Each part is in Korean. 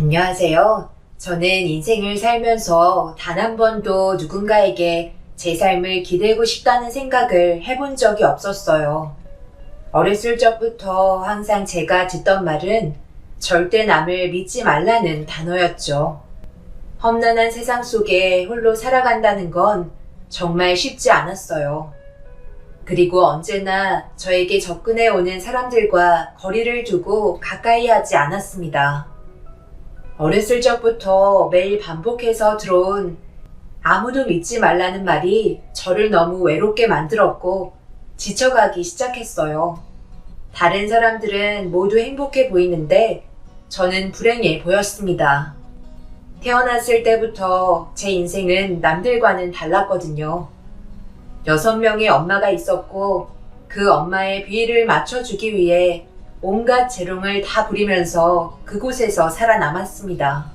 안녕하세요. 저는 인생을 살면서 단 한 번도 누군가에게 제 삶을 기대고 싶다는 생각을 해본 적이 없었어요. 어렸을 적부터 항상 제가 듣던 말은 절대 남을 믿지 말라는 단어였죠. 험난한 세상 속에 홀로 살아간다는 건 정말 쉽지 않았어요. 그리고 언제나 저에게 접근해 오는 사람들과 거리를 두고 가까이 하지 않았습니다. 어렸을 적부터 매일 반복해서 들어온 아무도 믿지 말라는 말이 저를 너무 외롭게 만들었고 지쳐가기 시작했어요. 다른 사람들은 모두 행복해 보이는데 저는 불행해 보였습니다. 태어났을 때부터 제 인생은 남들과는 달랐거든요. 6명의 엄마가 있었고 그 엄마의 비위를 맞춰주기 위해 온갖 재롱을 다 부리면서 그곳에서 살아남았습니다.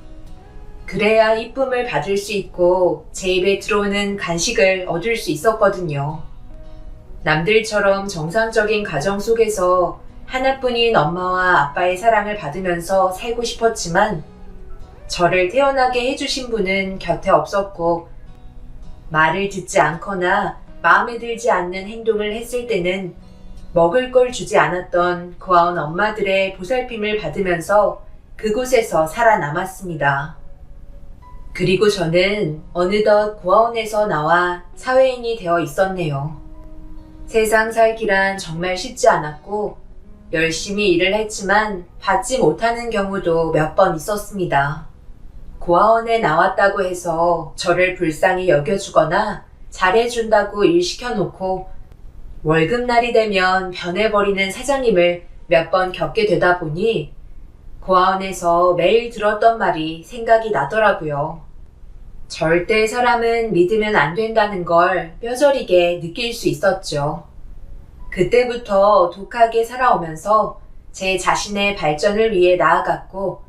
그래야 이쁨을 받을 수 있고 제 입에 들어오는 간식을 얻을 수 있었거든요. 남들처럼 정상적인 가정 속에서 하나뿐인 엄마와 아빠의 사랑을 받으면서 살고 싶었지만 저를 태어나게 해주신 분은 곁에 없었고 말을 듣지 않거나 마음에 들지 않는 행동을 했을 때는 먹을 걸 주지 않았던 고아원 엄마들의 보살핌을 받으면서 그곳에서 살아남았습니다. 그리고 저는 어느덧 고아원에서 나와 사회인이 되어 있었네요. 세상 살기란 정말 쉽지 않았고 열심히 일을 했지만 받지 못하는 경우도 몇 번 있었습니다. 고아원에 나왔다고 해서 저를 불쌍히 여겨주거나 잘해준다고 일 시켜놓고 월급날이 되면 변해버리는 사장님을 몇 번 겪게 되다 보니 고아원에서 매일 들었던 말이 생각이 나더라고요. 절대 사람은 믿으면 안 된다는 걸 뼈저리게 느낄 수 있었죠. 그때부터 독하게 살아오면서 제 자신의 발전을 위해 나아갔고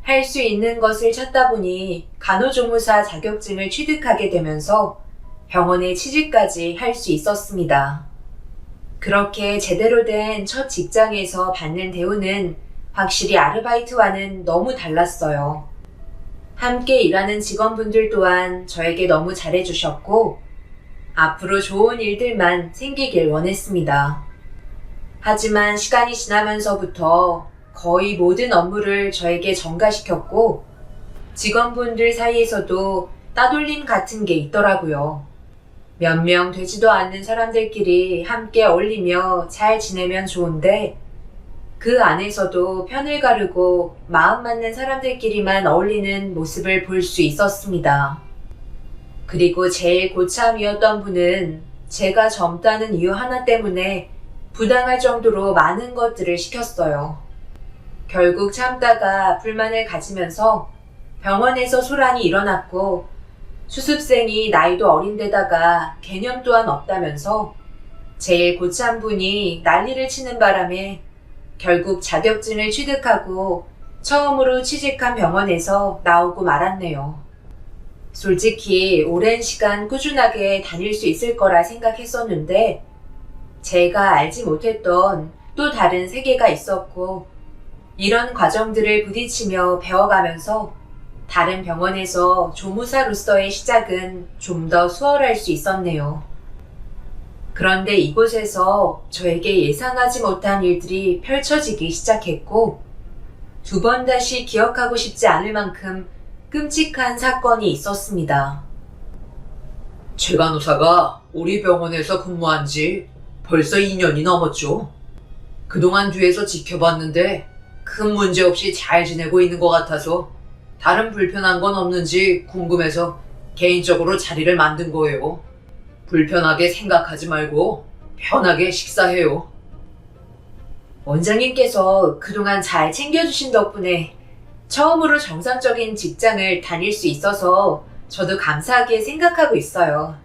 할 수 있는 것을 찾다 보니 간호조무사 자격증을 취득하게 되면서 병원에 취직까지 할 수 있었습니다. 그렇게 제대로 된 첫 직장에서 받는 대우는 확실히 아르바이트와는 너무 달랐어요. 함께 일하는 직원분들 또한 저에게 너무 잘해주셨고 앞으로 좋은 일들만 생기길 원했습니다. 하지만 시간이 지나면서부터 거의 모든 업무를 저에게 전가시켰고 직원분들 사이에서도 따돌림 같은 게 있더라고요. 몇 명 되지도 않는 사람들끼리 함께 어울리며 잘 지내면 좋은데 그 안에서도 편을 가르고 마음 맞는 사람들끼리만 어울리는 모습을 볼 수 있었습니다. 그리고 제일 고참이었던 분은 제가 젊다는 이유 하나 때문에 부당할 정도로 많은 것들을 시켰어요. 결국 참다가 불만을 가지면서 병원에서 소란이 일어났고 수습생이 나이도 어린데다가 개념 또한 없다면서 제일 고참 분이 난리를 치는 바람에 결국 자격증을 취득하고 처음으로 취직한 병원에서 나오고 말았네요. 솔직히 오랜 시간 꾸준하게 다닐 수 있을 거라 생각했었는데 제가 알지 못했던 또 다른 세계가 있었고 이런 과정들을 부딪히며 배워가면서 다른 병원에서 조무사로서의 시작은 좀 더 수월할 수 있었네요. 그런데 이곳에서 저에게 예상하지 못한 일들이 펼쳐지기 시작했고 2번 다시 기억하고 싶지 않을 만큼 끔찍한 사건이 있었습니다. 최 간호사가 우리 병원에서 근무한 지 벌써 2년이 넘었죠. 그동안 뒤에서 지켜봤는데 큰 문제 없이 잘 지내고 있는 것 같아서 다른 불편한 건 없는지 궁금해서 개인적으로 자리를 만든 거예요. 불편하게 생각하지 말고 편하게 식사해요. 원장님께서 그동안 잘 챙겨주신 덕분에 처음으로 정상적인 직장을 다닐 수 있어서 저도 감사하게 생각하고 있어요.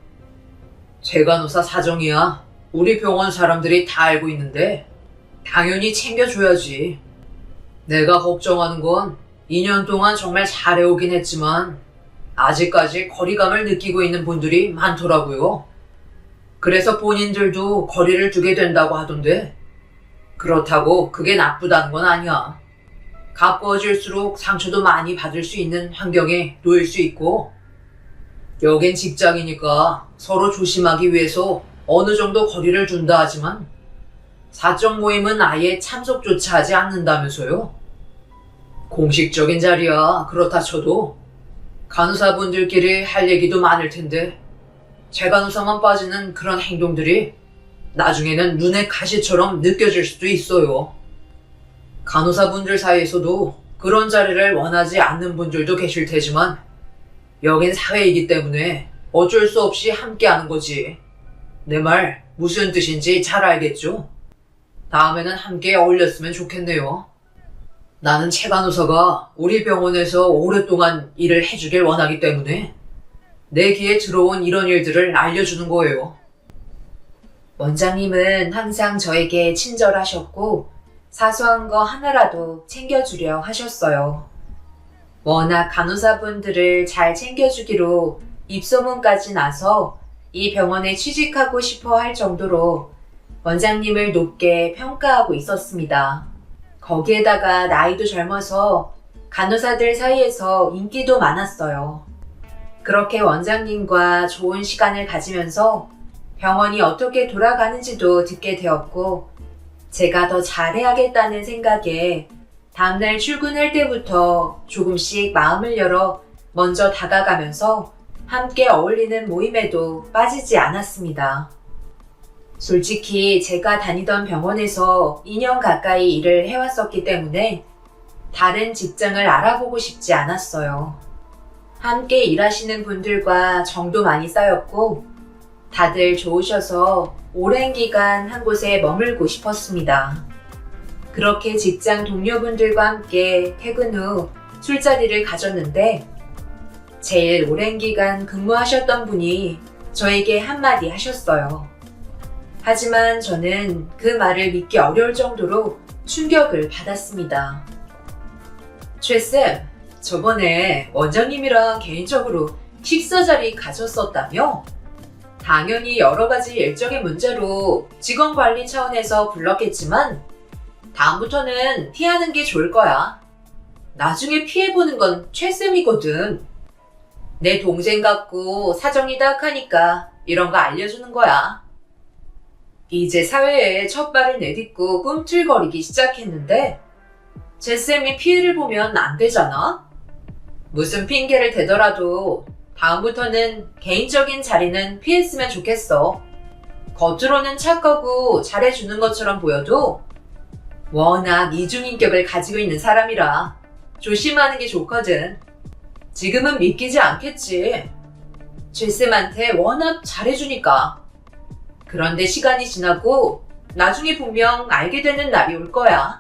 최 간호사 사정이야 우리 병원 사람들이 다 알고 있는데 당연히 챙겨줘야지. 내가 걱정하는 건 2년 동안 정말 잘해오긴 했지만 아직까지 거리감을 느끼고 있는 분들이 많더라고요. 그래서 본인들도 거리를 두게 된다고 하던데 그렇다고 그게 나쁘다는 건 아니야. 가까워질수록 상처도 많이 받을 수 있는 환경에 놓일 수 있고, 여긴 직장이니까 서로 조심하기 위해서 어느 정도 거리를 둔다 하지만 사적 모임은 아예 참석조차 하지 않는다면서요? 공식적인 자리야 그렇다 쳐도 간호사분들끼리 할 얘기도 많을 텐데 재간호사만 빠지는 그런 행동들이 나중에는 눈에 가시처럼 느껴질 수도 있어요. 간호사분들 사이에서도 그런 자리를 원하지 않는 분들도 계실 테지만 여긴 사회이기 때문에 어쩔 수 없이 함께하는 거지. 내 말 무슨 뜻인지 잘 알겠죠? 다음에는 함께 어울렸으면 좋겠네요. 나는 최 간호사가 우리 병원에서 오랫동안 일을 해주길 원하기 때문에 내 귀에 들어온 이런 일들을 알려주는 거예요. 원장님은 항상 저에게 친절하셨고 사소한 거 하나라도 챙겨주려 하셨어요. 워낙 간호사분들을 잘 챙겨주기로 입소문까지 나서 이 병원에 취직하고 싶어 할 정도로 원장님을 높게 평가하고 있었습니다. 거기에다가 나이도 젊어서 간호사들 사이에서 인기도 많았어요. 그렇게 원장님과 좋은 시간을 가지면서 병원이 어떻게 돌아가는지도 듣게 되었고, 제가 더 잘해야겠다는 생각에 다음날 출근할 때부터 조금씩 마음을 열어 먼저 다가가면서 함께 어울리는 모임에도 빠지지 않았습니다. 솔직히 제가 다니던 병원에서 2년 가까이 일을 해왔었기 때문에 다른 직장을 알아보고 싶지 않았어요. 함께 일하시는 분들과 정도 많이 쌓였고 다들 좋으셔서 오랜 기간 한 곳에 머물고 싶었습니다. 그렇게 직장 동료분들과 함께 퇴근 후 술자리를 가졌는데 제일 오랜 기간 근무하셨던 분이 저에게 한마디 하셨어요. 하지만 저는 그 말을 믿기 어려울 정도로 충격을 받았습니다. 최쌤, 저번에 원장님이랑 개인적으로 식사 자리 가졌었다며? 당연히 여러 가지 일정의 문제로 직원 관리 차원에서 불렀겠지만 다음부터는 피하는 게 좋을 거야. 나중에 피해보는 건 최쌤이거든. 내 동생 같고 사정이 딱하니까 이런 거 알려주는 거야. 이제 사회에 첫 발을 내딛고 꿈틀거리기 시작했는데 제쌤이 피해를 보면 안 되잖아? 무슨 핑계를 대더라도 다음부터는 개인적인 자리는 피했으면 좋겠어. 겉으로는 착하고 잘해주는 것처럼 보여도 워낙 이중인격을 가지고 있는 사람이라 조심하는 게 좋거든. 지금은 믿기지 않겠지. 제쌤한테 워낙 잘해주니까. 그런데 시간이 지나고 나중에 분명 알게 되는 날이 올 거야.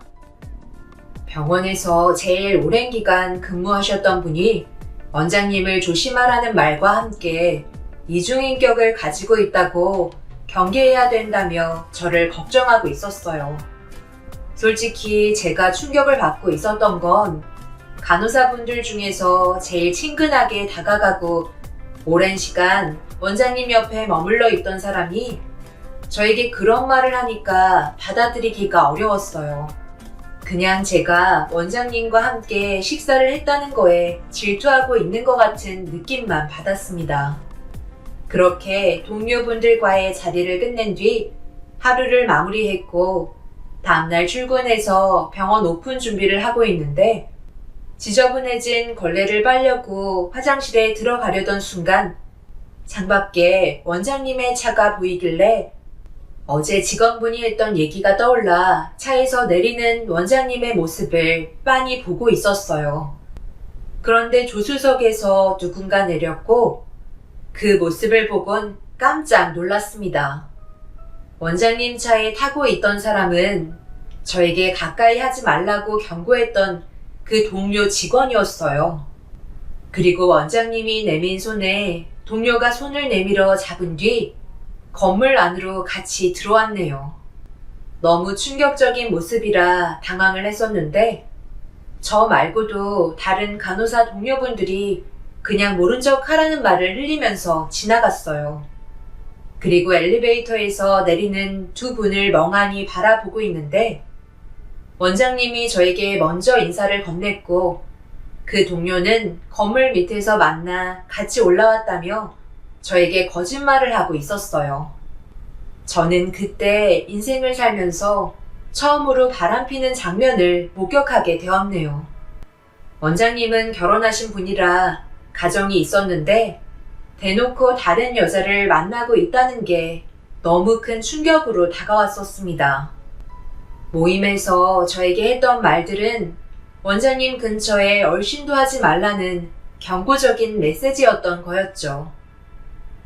병원에서 제일 오랜 기간 근무하셨던 분이 원장님을 조심하라는 말과 함께 이중인격을 가지고 있다고 경계해야 된다며 저를 걱정하고 있었어요. 솔직히 제가 충격을 받고 있었던 건 간호사분들 중에서 제일 친근하게 다가가고 오랜 시간 원장님 옆에 머물러 있던 사람이 저에게 그런 말을 하니까 받아들이기가 어려웠어요. 그냥 제가 원장님과 함께 식사를 했다는 거에 질투하고 있는 것 같은 느낌만 받았습니다. 그렇게 동료분들과의 자리를 끝낸 뒤 하루를 마무리했고 다음날 출근해서 병원 오픈 준비를 하고 있는데 지저분해진 걸레를 빨려고 화장실에 들어가려던 순간 창밖에 원장님의 차가 보이길래 어제 직원분이 했던 얘기가 떠올라 차에서 내리는 원장님의 모습을 빤히 보고 있었어요. 그런데 조수석에서 누군가 내렸고 그 모습을 보곤 깜짝 놀랐습니다. 원장님 차에 타고 있던 사람은 저에게 가까이 하지 말라고 경고했던 그 동료 직원이었어요. 그리고 원장님이 내민 손에 동료가 손을 내밀어 잡은 뒤 건물 안으로 같이 들어왔네요. 너무 충격적인 모습이라 당황을 했었는데 저 말고도 다른 간호사 동료분들이 그냥 모른 척 하라는 말을 흘리면서 지나갔어요. 그리고 엘리베이터에서 내리는 두 분을 멍하니 바라보고 있는데 원장님이 저에게 먼저 인사를 건넸고 그 동료는 건물 밑에서 만나 같이 올라왔다며 저에게 거짓말을 하고 있었어요. 저는 그때 인생을 살면서 처음으로 바람피는 장면을 목격하게 되었네요. 원장님은 결혼하신 분이라 가정이 있었는데 대놓고 다른 여자를 만나고 있다는 게 너무 큰 충격으로 다가왔었습니다. 모임에서 저에게 했던 말들은 원장님 근처에 얼씬도 하지 말라는 경고적인 메시지였던 거였죠.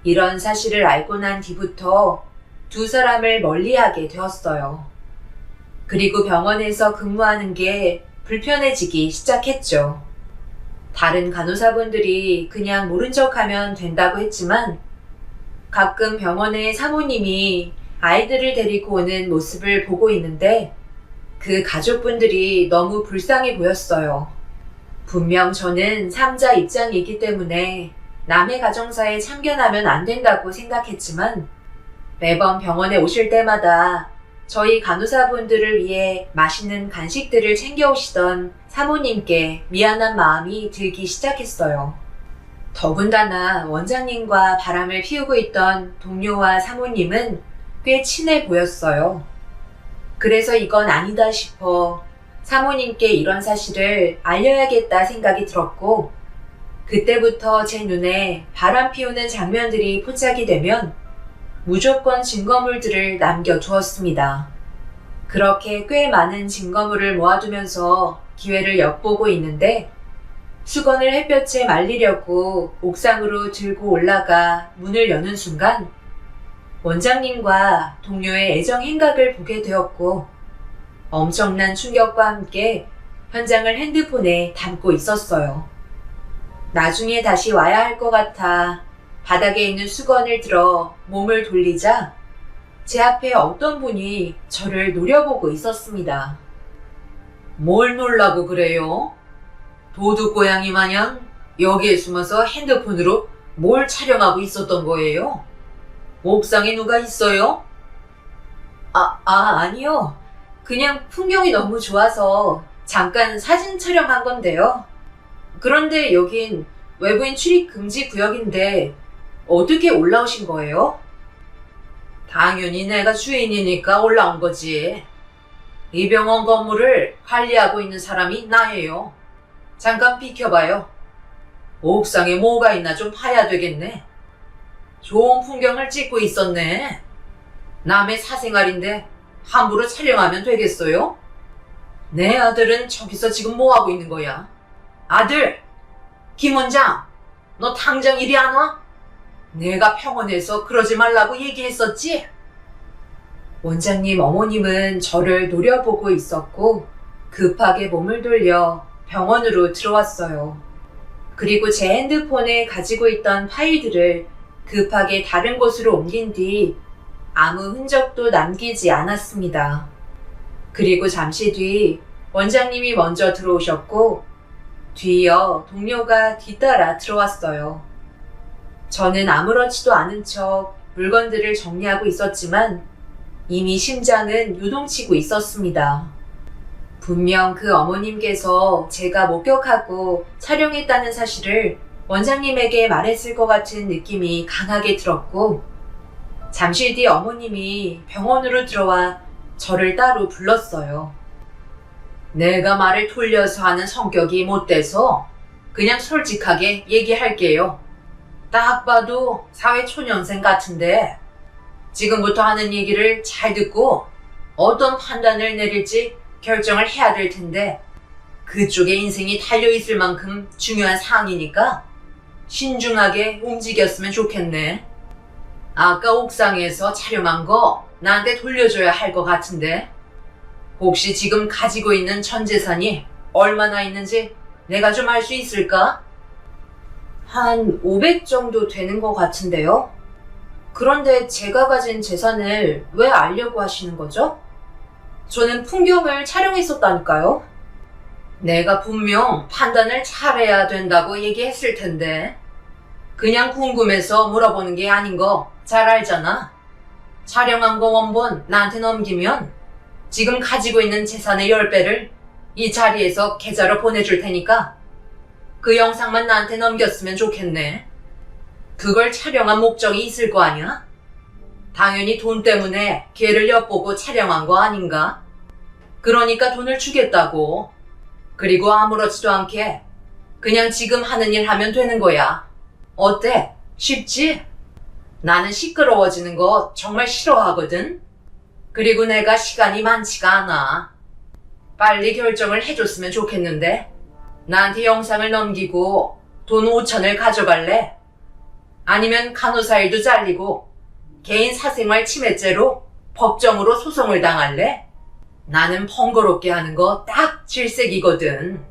이런 사실을 알고 난 뒤부터 두 사람을 멀리하게 되었어요. 그리고 병원에서 근무하는 게 불편해지기 시작했죠. 다른 간호사분들이 그냥 모른 척하면 된다고 했지만 가끔 병원에 사모님이 아이들을 데리고 오는 모습을 보고 있는데 그 가족분들이 너무 불쌍해 보였어요. 분명 저는 삼자 입장이기 때문에 남의 가정사에 참견하면 안 된다고 생각했지만 매번 병원에 오실 때마다 저희 간호사분들을 위해 맛있는 간식들을 챙겨오시던 사모님께 미안한 마음이 들기 시작했어요. 더군다나 원장님과 바람을 피우고 있던 동료와 사모님은 꽤 친해 보였어요. 그래서 이건 아니다 싶어 사모님께 이런 사실을 알려야겠다 생각이 들었고 그때부터 제 눈에 바람 피우는 장면들이 포착이 되면 무조건 증거물들을 남겨두었습니다. 그렇게 꽤 많은 증거물을 모아두면서 기회를 엿보고 있는데 수건을 햇볕에 말리려고 옥상으로 들고 올라가 문을 여는 순간 원장님과 동료의 애정 행각을 보게 되었고 엄청난 충격과 함께 현장을 핸드폰에 담고 있었어요. 나중에 다시 와야 할 것 같아 바닥에 있는 수건을 들어 몸을 돌리자 제 앞에 어떤 분이 저를 노려보고 있었습니다. 뭘 놀라고 그래요? 도둑고양이 마냥 여기에 숨어서 핸드폰으로 뭘 촬영하고 있었던 거예요? 옥상에 누가 있어요? 아니요. 그냥 풍경이 너무 좋아서 잠깐 사진 촬영한 건데요. 그런데 여긴 외부인 출입 금지 구역인데 어떻게 올라오신 거예요? 당연히 내가 주인이니까 올라온 거지. 이 병원 건물을 관리하고 있는 사람이 나예요. 잠깐 비켜봐요. 옥상에 뭐가 있나 좀 봐야 되겠네. 좋은 풍경을 찍고 있었네. 남의 사생활인데 함부로 촬영하면 되겠어요? 내 아들은 저기서 지금 뭐하고 있는 거야? 아들! 김 원장! 너 당장 이리 안 와? 내가 병원에서 그러지 말라고 얘기했었지? 원장님 어머님은 저를 노려보고 있었고 급하게 몸을 돌려 병원으로 들어왔어요. 그리고 제 핸드폰에 가지고 있던 파일들을 급하게 다른 곳으로 옮긴 뒤 아무 흔적도 남기지 않았습니다. 그리고 잠시 뒤 원장님이 먼저 들어오셨고 뒤이어 동료가 뒤따라 들어왔어요. 저는 아무렇지도 않은 척 물건들을 정리하고 있었지만 이미 심장은 요동치고 있었습니다. 분명 그 어머님께서 제가 목격하고 촬영했다는 사실을 원장님에게 말했을 것 같은 느낌이 강하게 들었고 잠시 뒤 어머님이 병원으로 들어와 저를 따로 불렀어요. 내가 말을 돌려서 하는 성격이 못 돼서 그냥 솔직하게 얘기할게요. 딱 봐도 사회초년생 같은데 지금부터 하는 얘기를 잘 듣고 어떤 판단을 내릴지 결정을 해야 될 텐데 그쪽에 인생이 달려있을 만큼 중요한 사항이니까 신중하게 움직였으면 좋겠네. 아까 옥상에서 촬영한 거 나한테 돌려줘야 할 것 같은데 혹시 지금 가지고 있는 전 재산이 얼마나 있는지 내가 좀 알 수 있을까? 한 500 정도 되는 것 같은데요? 그런데 제가 가진 재산을 왜 알려고 하시는 거죠? 저는 풍경을 촬영했었다니까요. 내가 분명 판단을 잘해야 된다고 얘기했을 텐데 그냥 궁금해서 물어보는 게 아닌 거 잘 알잖아. 촬영한 거 원본 나한테 넘기면 지금 가지고 있는 재산의 10배를 이 자리에서 계좌로 보내줄 테니까 그 영상만 나한테 넘겼으면 좋겠네. 그걸 촬영한 목적이 있을 거 아니야? 당연히 돈 때문에 걔를 엿보고 촬영한 거 아닌가? 그러니까 돈을 주겠다고. 그리고 아무렇지도 않게 그냥 지금 하는 일 하면 되는 거야. 어때? 쉽지? 나는 시끄러워지는 거 정말 싫어하거든? 그리고 내가 시간이 많지가 않아. 빨리 결정을 해줬으면 좋겠는데. 나한테 영상을 넘기고 돈 5천을 가져갈래? 아니면 간호사 일도 잘리고 개인 사생활 침해죄로 법정으로 소송을 당할래? 나는 번거롭게 하는 거 딱 질색이거든.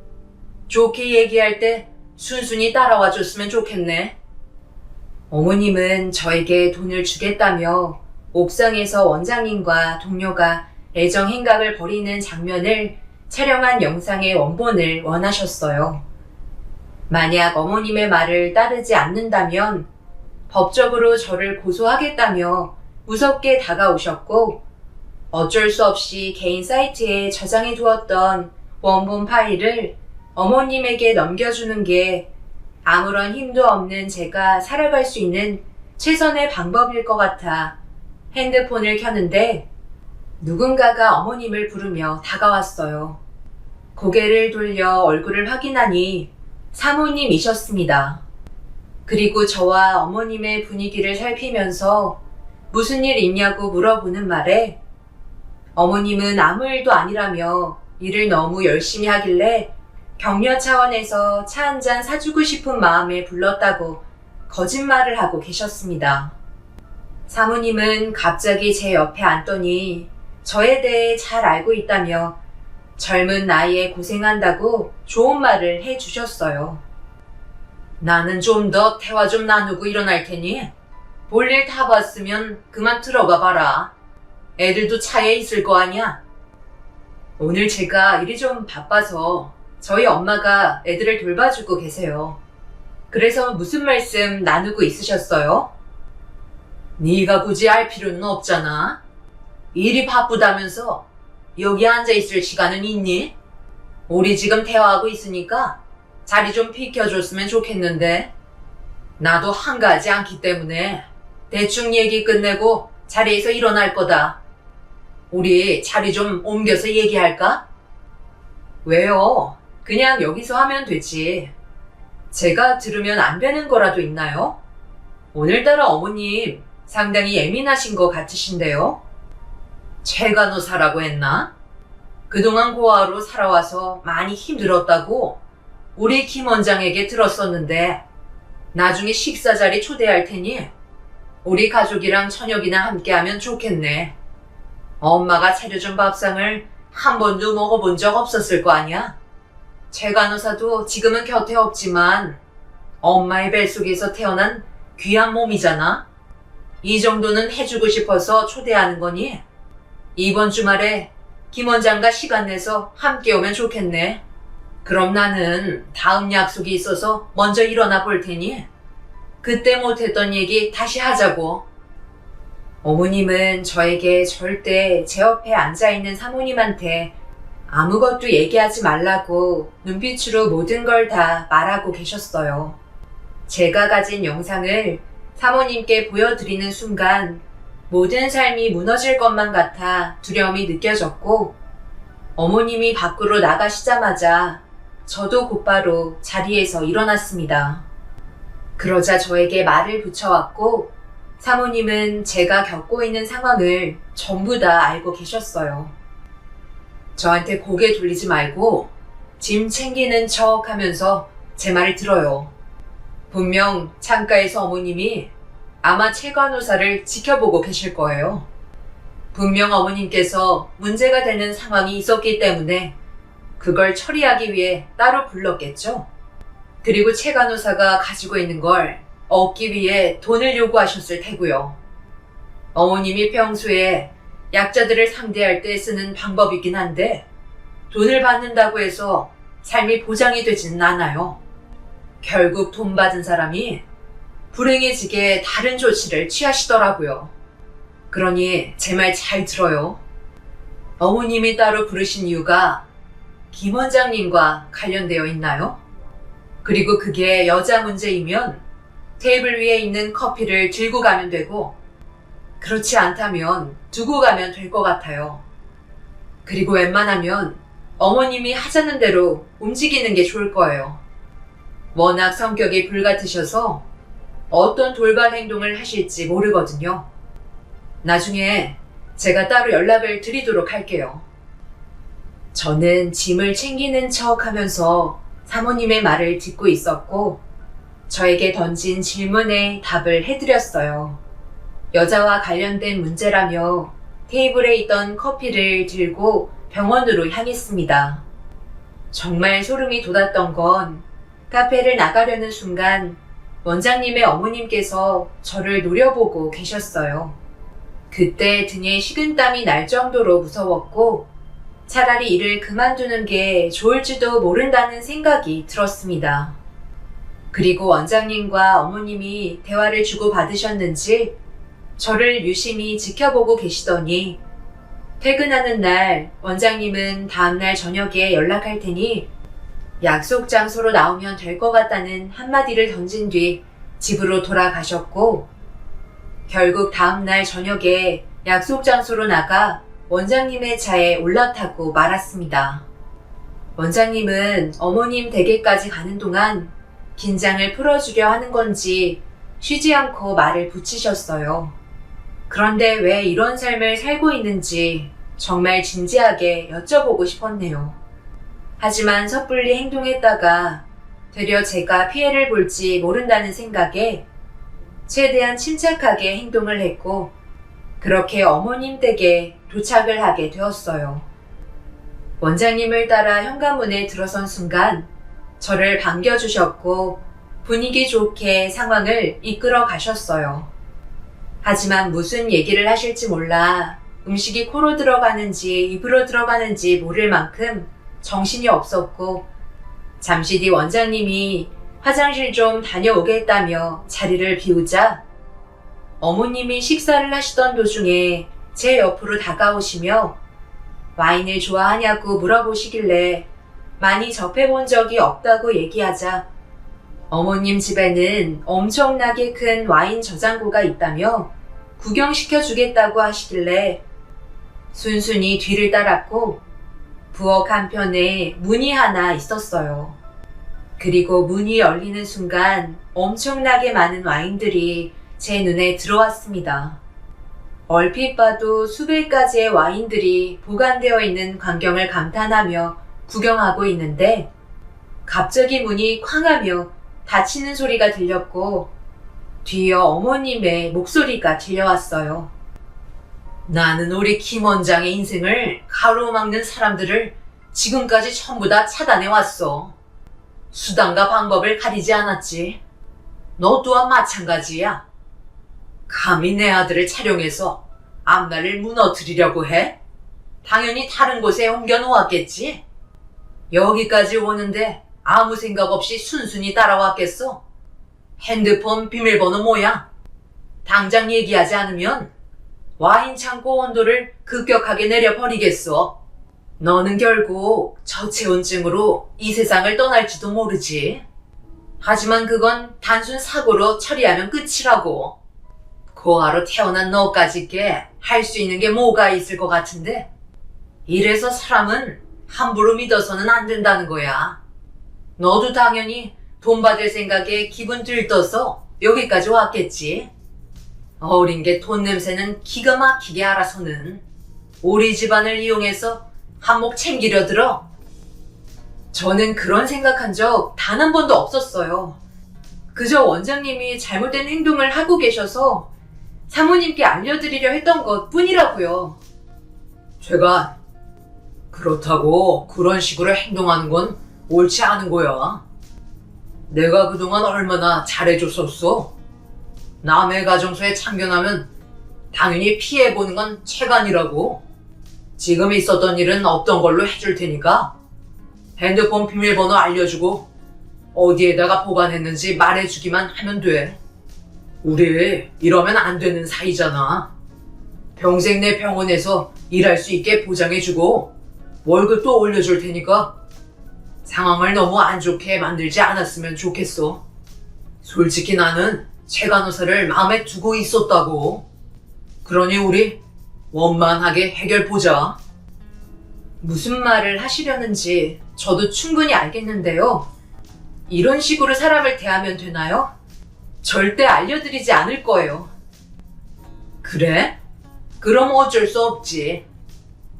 좋게 얘기할 때 순순히 따라와 줬으면 좋겠네. 어머님은 저에게 돈을 주겠다며 옥상에서 원장님과 동료가 애정 행각을 벌이는 장면을 촬영한 영상의 원본을 원하셨어요. 만약 어머님의 말을 따르지 않는다면 법적으로 저를 고소하겠다며 무섭게 다가오셨고, 어쩔 수 없이 개인 사이트에 저장해 두었던 원본 파일을 어머님에게 넘겨주는 게 아무런 힘도 없는 제가 살아갈 수 있는 최선의 방법일 것 같아 핸드폰을 켰는데 누군가가 어머님을 부르며 다가왔어요. 고개를 돌려 얼굴을 확인하니 사모님이셨습니다. 그리고 저와 어머님의 분위기를 살피면서 무슨 일 있냐고 물어보는 말에 어머님은 아무 일도 아니라며 일을 너무 열심히 하길래 격려 차원에서 차 한 잔 사주고 싶은 마음에 불렀다고 거짓말을 하고 계셨습니다. 사모님은 갑자기 제 옆에 앉더니 저에 대해 잘 알고 있다며 젊은 나이에 고생한다고 좋은 말을 해주셨어요. 나는 좀 더 대화 좀 나누고 일어날 테니 볼일 다 봤으면 그만 들어가 봐라. 애들도 차에 있을 거 아니야? 오늘 제가 일이 좀 바빠서 저희 엄마가 애들을 돌봐주고 계세요. 그래서 무슨 말씀 나누고 있으셨어요? 네가 굳이 알 필요는 없잖아. 일이 바쁘다면서 여기 앉아있을 시간은 있니? 우리 지금 대화하고 있으니까 자리 좀 비켜줬으면 좋겠는데. 나도 한가하지 않기 때문에 대충 얘기 끝내고 자리에서 일어날 거다. 우리 자리 좀 옮겨서 얘기할까? 왜요? 그냥 여기서 하면 되지. 제가 들으면 안 되는 거라도 있나요? 오늘따라 어머님 상당히 예민하신 것 같으신데요? 최간호사라고 했나? 그동안 고아로 살아와서 많이 힘들었다고 우리 김 원장에게 들었었는데 나중에 식사 자리 초대할 테니 우리 가족이랑 저녁이나 함께하면 좋겠네. 엄마가 차려준 밥상을 한 번도 먹어본 적 없었을 거 아니야? 최간호사도 지금은 곁에 없지만 엄마의 뱃속에서 태어난 귀한 몸이잖아. 이 정도는 해주고 싶어서 초대하는 거니 이번 주말에 김 원장과 시간 내서 함께 오면 좋겠네. 그럼 나는 다음 약속이 있어서 먼저 일어나 볼 테니 그때 못했던 얘기 다시 하자고. 어머님은 저에게 절대 제 옆에 앉아있는 사모님한테 아무것도 얘기하지 말라고 눈빛으로 모든 걸 다 말하고 계셨어요. 제가 가진 영상을 사모님께 보여드리는 순간 모든 삶이 무너질 것만 같아 두려움이 느껴졌고, 어머님이 밖으로 나가시자마자 저도 곧바로 자리에서 일어났습니다. 그러자 저에게 말을 붙여왔고 사모님은 제가 겪고 있는 상황을 전부 다 알고 계셨어요. 저한테 고개 돌리지 말고 짐 챙기는 척 하면서 제 말을 들어요. 분명 창가에서 어머님이 아마 최간호사를 지켜보고 계실 거예요. 분명 어머님께서 문제가 되는 상황이 있었기 때문에 그걸 처리하기 위해 따로 불렀겠죠. 그리고 최간호사가 가지고 있는 걸 얻기 위해 돈을 요구하셨을 테고요. 어머님이 평소에 약자들을 상대할 때 쓰는 방법이긴 한데 돈을 받는다고 해서 삶이 보장이 되지는 않아요. 결국 돈 받은 사람이 불행해지게 다른 조치를 취하시더라고요. 그러니 제 말 잘 들어요. 어머님이 따로 부르신 이유가 김 원장님과 관련되어 있나요? 그리고 그게 여자 문제이면 테이블 위에 있는 커피를 들고 가면 되고, 그렇지 않다면 두고 가면 될 것 같아요. 그리고 웬만하면 어머님이 하자는 대로 움직이는 게 좋을 거예요. 워낙 성격이 불같으셔서 어떤 돌발 행동을 하실지 모르거든요. 나중에 제가 따로 연락을 드리도록 할게요. 저는 짐을 챙기는 척 하면서 사모님의 말을 듣고 있었고, 저에게 던진 질문에 답을 해드렸어요. 여자와 관련된 문제라며 테이블에 있던 커피를 들고 병원으로 향했습니다. 정말 소름이 돋았던 건 카페를 나가려는 순간 원장님의 어머님께서 저를 노려보고 계셨어요. 그때 등에 식은땀이 날 정도로 무서웠고, 차라리 일을 그만두는 게 좋을지도 모른다는 생각이 들었습니다. 그리고 원장님과 어머님이 대화를 주고받으셨는지 저를 유심히 지켜보고 계시더니, 퇴근하는 날 원장님은 다음날 저녁에 연락할 테니 약속 장소로 나오면 될 것 같다는 한마디를 던진 뒤 집으로 돌아가셨고, 결국 다음날 저녁에 약속 장소로 나가 원장님의 차에 올라타고 말았습니다. 원장님은 어머님 댁에까지 가는 동안 긴장을 풀어주려 하는 건지 쉬지 않고 말을 붙이셨어요. 그런데 왜 이런 삶을 살고 있는지 정말 진지하게 여쭤보고 싶었네요. 하지만 섣불리 행동했다가 되려 제가 피해를 볼지 모른다는 생각에 최대한 침착하게 행동을 했고, 그렇게 어머님 댁에 도착을 하게 되었어요. 원장님을 따라 현관문에 들어선 순간 저를 반겨주셨고 분위기 좋게 상황을 이끌어 가셨어요. 하지만 무슨 얘기를 하실지 몰라 음식이 코로 들어가는지 입으로 들어가는지 모를 만큼 정신이 없었고, 잠시 뒤 원장님이 화장실 좀 다녀오겠다며 자리를 비우자 어머님이 식사를 하시던 도중에 제 옆으로 다가오시며 와인을 좋아하냐고 물어보시길래 많이 접해본 적이 없다고 얘기하자, 어머님 집에는 엄청나게 큰 와인 저장고가 있다며 구경시켜 주겠다고 하시길래 순순히 뒤를 따랐고, 부엌 한편에 문이 하나 있었어요. 그리고 문이 열리는 순간 엄청나게 많은 와인들이 제 눈에 들어왔습니다. 얼핏 봐도 수백 가지의 와인들이 보관되어 있는 광경을 감탄하며 구경하고 있는데, 갑자기 문이 쾅 하며 닫히는 소리가 들렸고 뒤이어 어머님의 목소리가 들려왔어요. 나는 우리 김 원장의 인생을 가로막는 사람들을 지금까지 전부 다 차단해왔어. 수단과 방법을 가리지 않았지. 너 또한 마찬가지야. 감히 내 아들을 차용해서 앞날을 무너뜨리려고 해? 당연히 다른 곳에 옮겨놓았겠지. 여기까지 오는데 아무 생각 없이 순순히 따라왔겠어? 핸드폰 비밀번호 뭐야? 당장 얘기하지 않으면 와인 창고 온도를 급격하게 내려버리겠어. 너는 결국 저체온증으로 이 세상을 떠날지도 모르지. 하지만 그건 단순 사고로 처리하면 끝이라고. 고아로 태어난 너까지 게 할 수 있는 게 뭐가 있을 것 같은데? 이래서 사람은 함부로 믿어서는 안 된다는 거야. 너도 당연히 돈 받을 생각에 기분 들떠서 여기까지 왔겠지. 어린 게 돈 냄새는 기가 막히게 알아서는 우리 집안을 이용해서 한몫 챙기려 들어. 저는 그런 생각한 적 단 한 번도 없었어요. 그저 원장님이 잘못된 행동을 하고 계셔서 사모님께 알려드리려 했던 것 뿐이라고요. 제가 그렇다고 그런 식으로 행동하는 건 옳지 않은 거야. 내가 그동안 얼마나 잘해줬었어. 남의 가정소에 참견하면 당연히 피해보는 건 체간이라고. 지금 있었던 일은 없던 걸로 해줄 테니까 핸드폰 비밀번호 알려주고 어디에다가 보관했는지 말해주기만 하면 돼. 우리 이러면 안 되는 사이잖아. 평생 내 병원에서 일할 수 있게 보장해주고 월급도 올려줄 테니까 상황을 너무 안 좋게 만들지 않았으면 좋겠어. 솔직히 나는 최 간호사를 마음에 두고 있었다고. 그러니 우리 원만하게 해결 보자. 무슨 말을 하시려는지 저도 충분히 알겠는데요. 이런 식으로 사람을 대하면 되나요? 절대 알려드리지 않을 거예요. 그래? 그럼 어쩔 수 없지.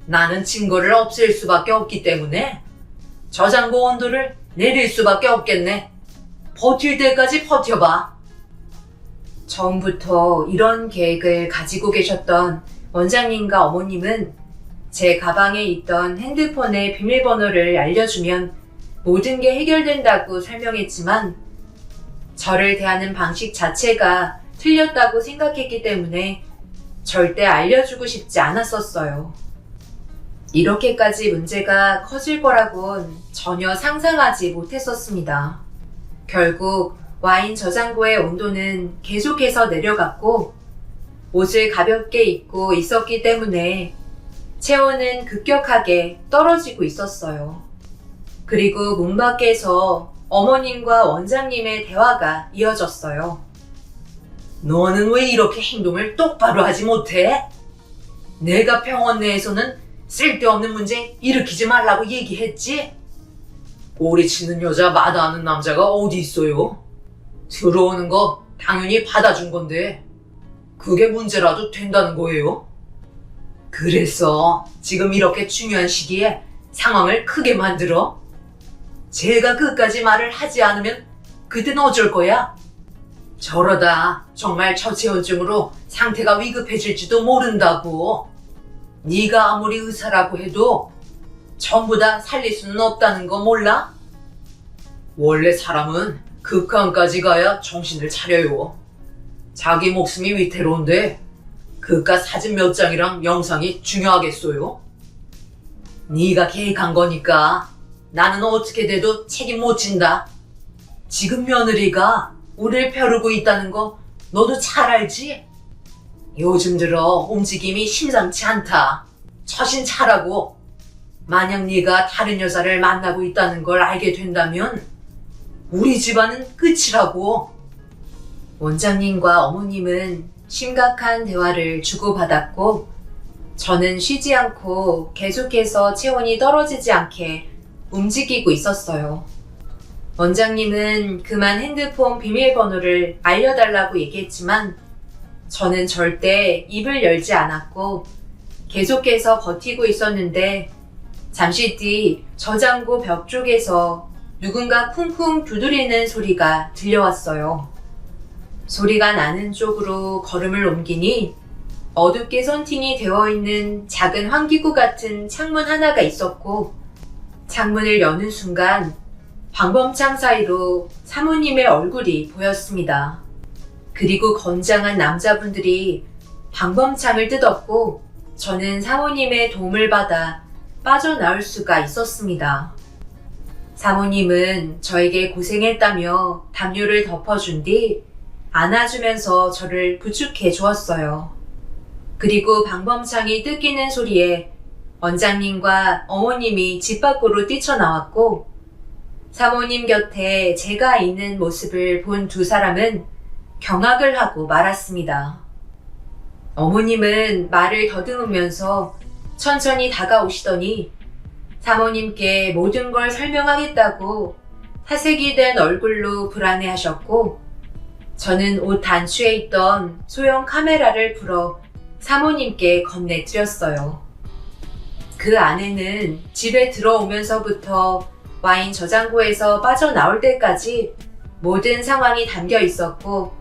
나는 증거를 없앨 수밖에 없기 때문에 저장고 온도를 내릴 수밖에 없겠네. 버틸 때까지 버텨봐. 처음부터 이런 계획을 가지고 계셨던 원장님과 어머님은 제 가방에 있던 핸드폰의 비밀번호를 알려주면 모든 게 해결된다고 설명했지만 저를 대하는 방식 자체가 틀렸다고 생각했기 때문에 절대 알려주고 싶지 않았었어요. 이렇게까지 문제가 커질 거라곤 전혀 상상하지 못했었습니다. 결국 와인 저장고의 온도는 계속해서 내려갔고 옷을 가볍게 입고 있었기 때문에 체온은 급격하게 떨어지고 있었어요. 그리고 문 밖에서 어머님과 원장님의 대화가 이어졌어요. 너는 왜 이렇게 행동을 똑바로 하지 못해? 내가 병원 내에서는 쓸데없는 문제 일으키지 말라고 얘기했지? 꼬리치는 여자 마다하는 남자가 어디 있어요? 들어오는 거 당연히 받아준 건데 그게 문제라도 된다는 거예요? 그래서 지금 이렇게 중요한 시기에 상황을 크게 만들어? 제가 끝까지 말을 하지 않으면 그땐 어쩔 거야? 저러다 정말 저체온증으로 상태가 위급해질지도 모른다고. 네가 아무리 의사라고 해도 전부 다 살릴 수는 없다는 거 몰라? 원래 사람은 극한까지 가야 정신을 차려요. 자기 목숨이 위태로운데 그깟 사진 몇 장이랑 영상이 중요하겠어요? 네가 계획한 거니까 나는 어떻게 돼도 책임 못 진다. 지금 며느리가 우리를 벼르고 있다는 거 너도 잘 알지? 요즘 들어 움직임이 심상치 않다. 처신 차라고. 만약 네가 다른 여자를 만나고 있다는 걸 알게 된다면 우리 집안은 끝이라고. 원장님과 어머님은 심각한 대화를 주고받았고 저는 쉬지 않고 계속해서 체온이 떨어지지 않게 움직이고 있었어요. 원장님은 그만 핸드폰 비밀번호를 알려달라고 얘기했지만 저는 절대 입을 열지 않았고 계속해서 버티고 있었는데 잠시 뒤 저장고 벽 쪽에서 누군가 쿵쿵 두드리는 소리가 들려왔어요. 소리가 나는 쪽으로 걸음을 옮기니 어둡게 선팅이 되어 있는 작은 환기구 같은 창문 하나가 있었고 창문을 여는 순간 방범창 사이로 사모님의 얼굴이 보였습니다. 그리고 건장한 남자분들이 방범창을 뜯었고 저는 사모님의 도움을 받아 빠져나올 수가 있었습니다. 사모님은 저에게 고생했다며 담요를 덮어준 뒤 안아주면서 저를 부축해 주었어요. 그리고 방범창이 뜯기는 소리에 원장님과 어머님이 집 밖으로 뛰쳐나왔고 사모님 곁에 제가 있는 모습을 본 두 사람은 경악을 하고 말았습니다. 어머님은 말을 더듬으면서 천천히 다가오시더니 사모님께 모든 걸 설명하겠다고 사색이 된 얼굴로 불안해하셨고 저는 옷 단추에 있던 소형 카메라를 풀어 사모님께 건네드렸어요. 그 안에는 집에 들어오면서부터 와인 저장고에서 빠져나올 때까지 모든 상황이 담겨 있었고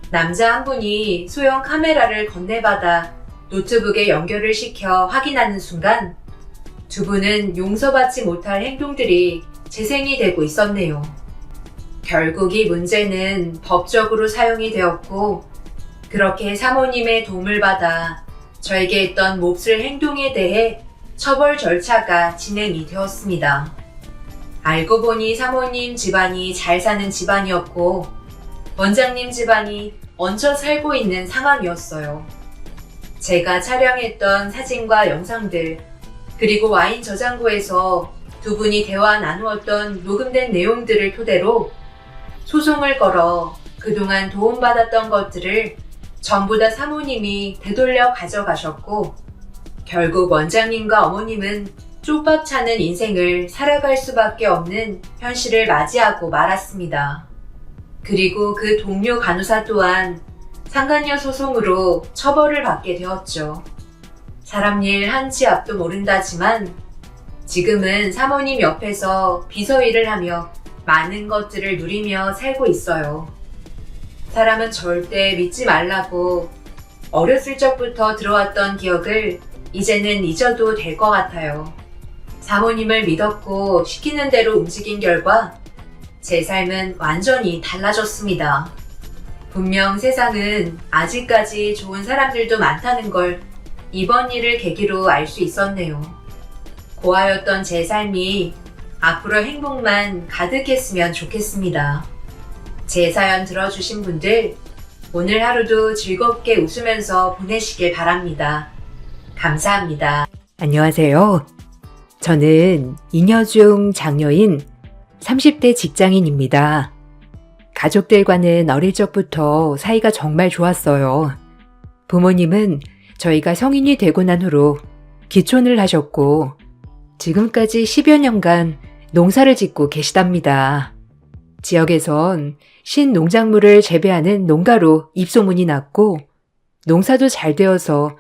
남자 한 분이 소형 카메라를 건네받아 노트북에 연결을 시켜 확인하는 순간 두 분은 용서받지 못할 행동들이 재생이 되고 있었네요. 결국 이 문제는 법적으로 사용이 되었고 그렇게 사모님의 도움을 받아 저에게 했던 몹쓸 행동에 대해 처벌 절차가 진행이 되었습니다. 알고 보니 사모님 집안이 잘 사는 집안이었고 원장님 집안이 얹혀 살고 있는 상황이었어요. 제가 촬영했던 사진과 영상들, 그리고 와인 저장고에서 두 분이 대화 나누었던 녹음된 내용들을 토대로 소송을 걸어 그동안 도움받았던 것들을 전부 다 사모님이 되돌려 가져가셨고, 결국 원장님과 어머님은 쪽박 차는 인생을 살아갈 수밖에 없는 현실을 맞이하고 말았습니다. 그리고 그 동료 간호사 또한 상간녀 소송으로 처벌을 받게 되었죠. 사람 일 한치 앞도 모른다지만 지금은 사모님 옆에서 비서 일을 하며 많은 것들을 누리며 살고 있어요. 사람은 절대 믿지 말라고 어렸을 적부터 들어왔던 기억을 이제는 잊어도 될 것 같아요. 사모님을 믿었고 시키는 대로 움직인 결과 제 삶은 완전히 달라졌습니다. 분명 세상은 아직까지 좋은 사람들도 많다는 걸 이번 일을 계기로 알 수 있었네요. 고아였던 제 삶이 앞으로 행복만 가득했으면 좋겠습니다. 제 사연 들어주신 분들, 오늘 하루도 즐겁게 웃으면서 보내시길 바랍니다. 감사합니다. 안녕하세요. 저는 인여중 장녀인 30대 직장인입니다. 가족들과는 어릴 적부터 사이가 정말 좋았어요. 부모님은 저희가 성인이 되고 난 후로 기촌을 하셨고 지금까지 10여 년간 농사를 짓고 계시답니다. 지역에선 신농작물을 재배하는 농가로 입소문이 났고 농사도 잘 되어서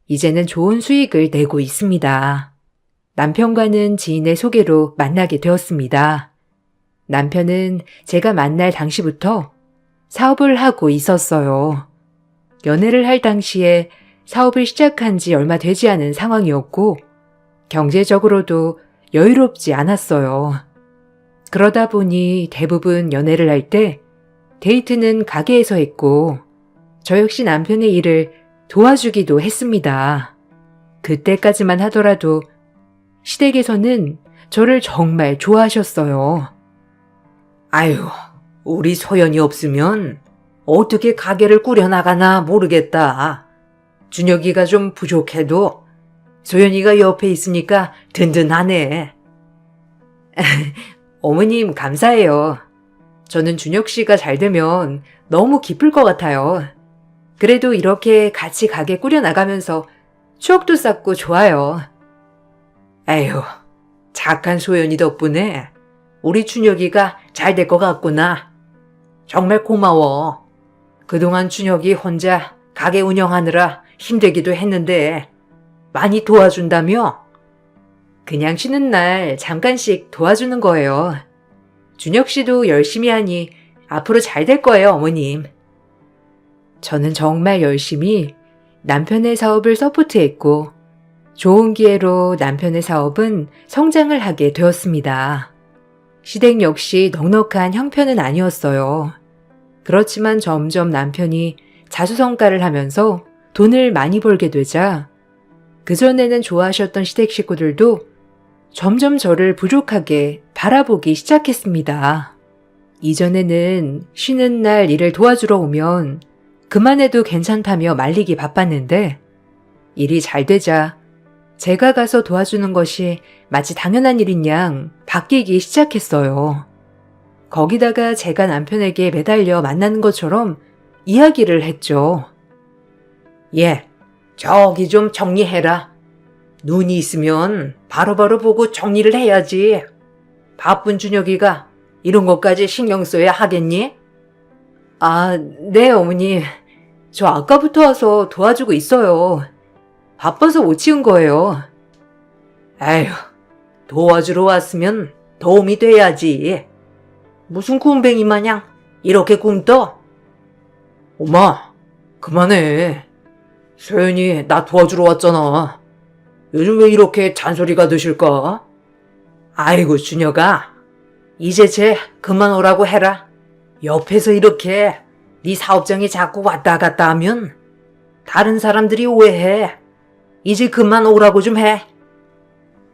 이제는 좋은 수익을 내고 있습니다. 남편과는 지인의 소개로 만나게 되었습니다. 남편은 제가 만날 당시부터 사업을 하고 있었어요. 연애를 할 당시에 사업을 시작한 지 얼마 되지 않은 상황이었고 경제적으로도 여유롭지 않았어요. 그러다 보니 대부분 연애를 할 때 데이트는 가게에서 했고 저 역시 남편의 일을 도와주기도 했습니다. 그때까지만 하더라도 시댁에서는 저를 정말 좋아하셨어요. 아유, 우리 소연이 없으면 어떻게 가게를 꾸려나가나 모르겠다. 준혁이가 좀 부족해도 소연이가 옆에 있으니까 든든하네. 어머님 감사해요. 저는 준혁 씨가 잘 되면 너무 기쁠 것 같아요. 그래도 이렇게 같이 가게 꾸려나가면서 추억도 쌓고 좋아요. 에휴, 착한 소연이 덕분에 우리 준혁이가 잘 될 것 같구나. 정말 고마워. 그동안 준혁이 혼자 가게 운영하느라 힘들기도 했는데 많이 도와준다며? 그냥 쉬는 날 잠깐씩 도와주는 거예요. 준혁 씨도 열심히 하니 앞으로 잘 될 거예요, 어머님. 저는 정말 열심히 남편의 사업을 서포트했고 좋은 기회로 남편의 사업은 성장을 하게 되었습니다. 시댁 역시 넉넉한 형편은 아니었어요. 그렇지만 점점 남편이 자수성가를 하면서 돈을 많이 벌게 되자 그전에는 좋아하셨던 시댁 식구들도 점점 저를 부족하게 바라보기 시작했습니다. 이전에는 쉬는 날 일을 도와주러 오면 그만해도 괜찮다며 말리기 바빴는데 일이 잘 되자 제가 가서 도와주는 것이 마치 당연한 일인 양 바뀌기 시작했어요. 거기다가 제가 남편에게 매달려 만나는 것처럼 이야기를 했죠. 예, 저기 좀 정리해라. 눈이 있으면 바로바로 보고 정리를 해야지. 바쁜 준혁이가 이런 것까지 신경 써야 하겠니? 아, 네 어머니. 저 아까부터 와서 도와주고 있어요. 바빠서 못 치운 거예요. 에휴, 도와주러 왔으면 도움이 돼야지. 무슨 굼벵이 마냥 이렇게 굼떠? 엄마, 그만해. 소연이 나 도와주러 왔잖아. 요즘 왜 이렇게 잔소리가 드실까? 아이고 준혁아, 이제 쟤 그만 오라고 해라. 옆에서 이렇게 네 사업장에 자꾸 왔다 갔다 하면 다른 사람들이 오해해. 이제 그만 오라고 좀 해.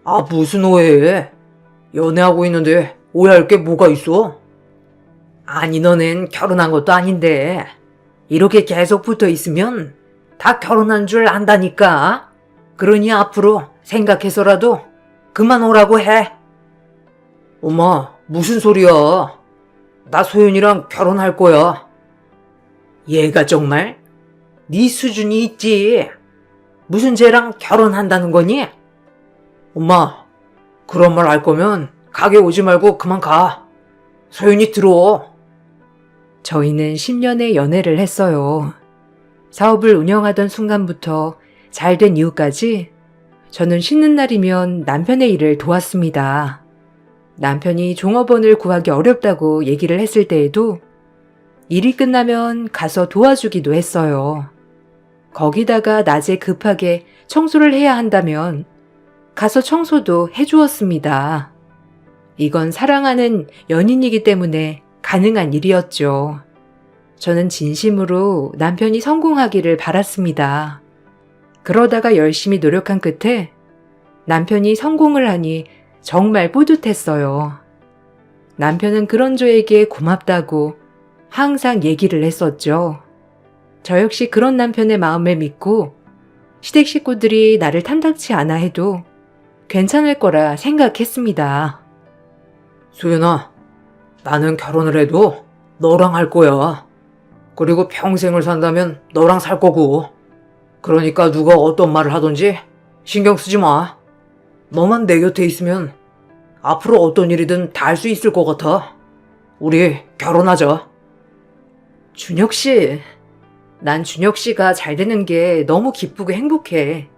아, 무슨 오해해? 연애하고 있는데 오해할 게 뭐가 있어? 아니, 너넨 결혼한 것도 아닌데 이렇게 계속 붙어 있으면 다 결혼한 줄 안다니까. 그러니 앞으로 생각해서라도 그만 오라고 해. 엄마, 무슨 소리야? 나 소윤이랑 결혼할 거야. 얘가 정말? 네 수준이 있지. 무슨 쟤랑 결혼한다는 거니? 엄마, 그런 말 할 거면 가게 오지 말고 그만 가. 소윤이 들어오. 저희는 10년의 연애를 했어요. 사업을 운영하던 순간부터 잘된 이후까지 저는 쉬는 날이면 남편의 일을 도왔습니다. 남편이 종업원을 구하기 어렵다고 얘기를 했을 때에도 일이 끝나면 가서 도와주기도 했어요. 거기다가 낮에 급하게 청소를 해야 한다면 가서 청소도 해주었습니다. 이건 사랑하는 연인이기 때문에 가능한 일이었죠. 저는 진심으로 남편이 성공하기를 바랐습니다. 그러다가 열심히 노력한 끝에 남편이 성공을 하니 정말 뿌듯했어요. 남편은 그런 저에게 고맙다고 항상 얘기를 했었죠. 저 역시 그런 남편의 마음을 믿고 시댁 식구들이 나를 탐탁치 않아 해도 괜찮을 거라 생각했습니다. 소연아, 나는 결혼을 해도 너랑 할 거야. 그리고 평생을 산다면 너랑 살 거고. 그러니까 누가 어떤 말을 하든지 신경 쓰지 마. 너만 내 곁에 있으면 앞으로 어떤 일이든 다 할 수 있을 것 같아. 우리 결혼하자. 준혁 씨, 난 준혁 씨가 잘 되는 게 너무 기쁘고 행복해.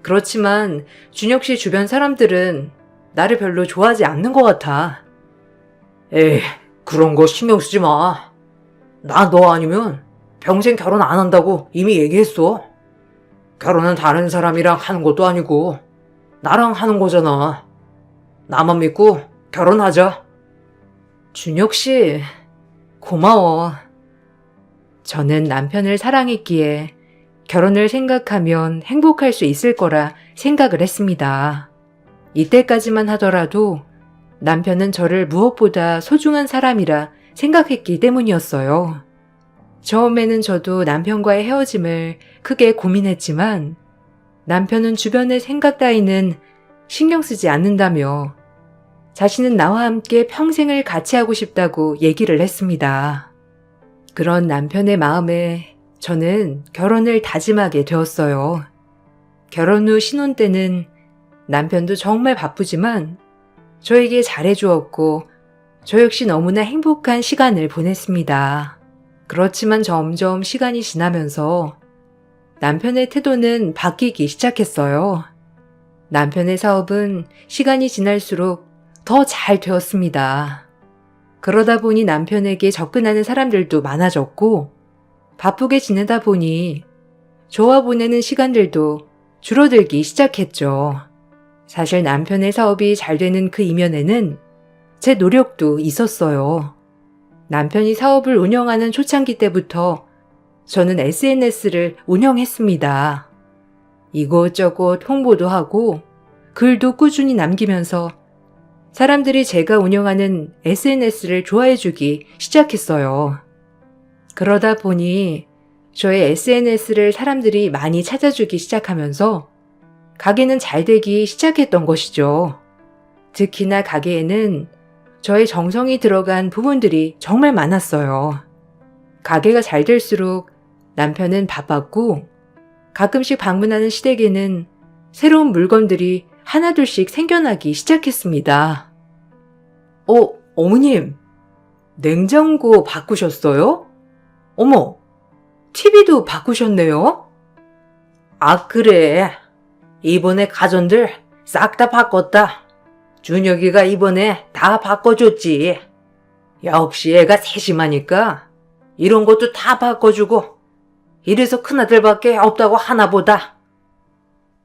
그렇지만 준혁 씨 주변 사람들은 나를 별로 좋아하지 않는 것 같아. 에이, 그런 거 신경 쓰지 마. 나 너 아니면 평생 결혼 안 한다고 이미 얘기했어. 결혼은 다른 사람이랑 하는 것도 아니고 나랑 하는 거잖아. 나만 믿고 결혼하자. 준혁 씨, 고마워. 저는 남편을 사랑했기에 결혼을 생각하면 행복할 수 있을 거라 생각을 했습니다. 이때까지만 하더라도 남편은 저를 무엇보다 소중한 사람이라 생각했기 때문이었어요. 처음에는 저도 남편과의 헤어짐을 크게 고민했지만 남편은 주변의 생각 따위는 신경 쓰지 않는다며 자신은 나와 함께 평생을 같이 하고 싶다고 얘기를 했습니다. 그런 남편의 마음에 저는 결혼을 다짐하게 되었어요. 결혼 후 신혼 때는 남편도 정말 바쁘지만 저에게 잘해주었고 저 역시 너무나 행복한 시간을 보냈습니다. 그렇지만 점점 시간이 지나면서 남편의 태도는 바뀌기 시작했어요. 남편의 사업은 시간이 지날수록 더 잘 되었습니다. 그러다 보니 남편에게 접근하는 사람들도 많아졌고 바쁘게 지내다 보니 저와 보내는 시간들도 줄어들기 시작했죠. 사실 남편의 사업이 잘 되는 그 이면에는 제 노력도 있었어요. 남편이 사업을 운영하는 초창기 때부터 저는 SNS를 운영했습니다. 이곳저곳 홍보도 하고 글도 꾸준히 남기면서 사람들이 제가 운영하는 SNS를 좋아해주기 시작했어요. 그러다 보니 저의 SNS를 사람들이 많이 찾아주기 시작하면서 가게는 잘 되기 시작했던 것이죠. 특히나 가게에는 저의 정성이 들어간 부분들이 정말 많았어요. 가게가 잘 될수록 남편은 바빴고 가끔씩 방문하는 시댁에는 새로운 물건들이 하나둘씩 생겨나기 시작했습니다. 어머님, 냉장고 바꾸셨어요? 어머, TV도 바꾸셨네요? 아, 그래. 이번에 가전들 싹 다 바꿨다. 준혁이가 이번에 다 바꿔줬지. 역시 애가 세심하니까 이런 것도 다 바꿔주고 이래서 큰아들밖에 없다고 하나보다.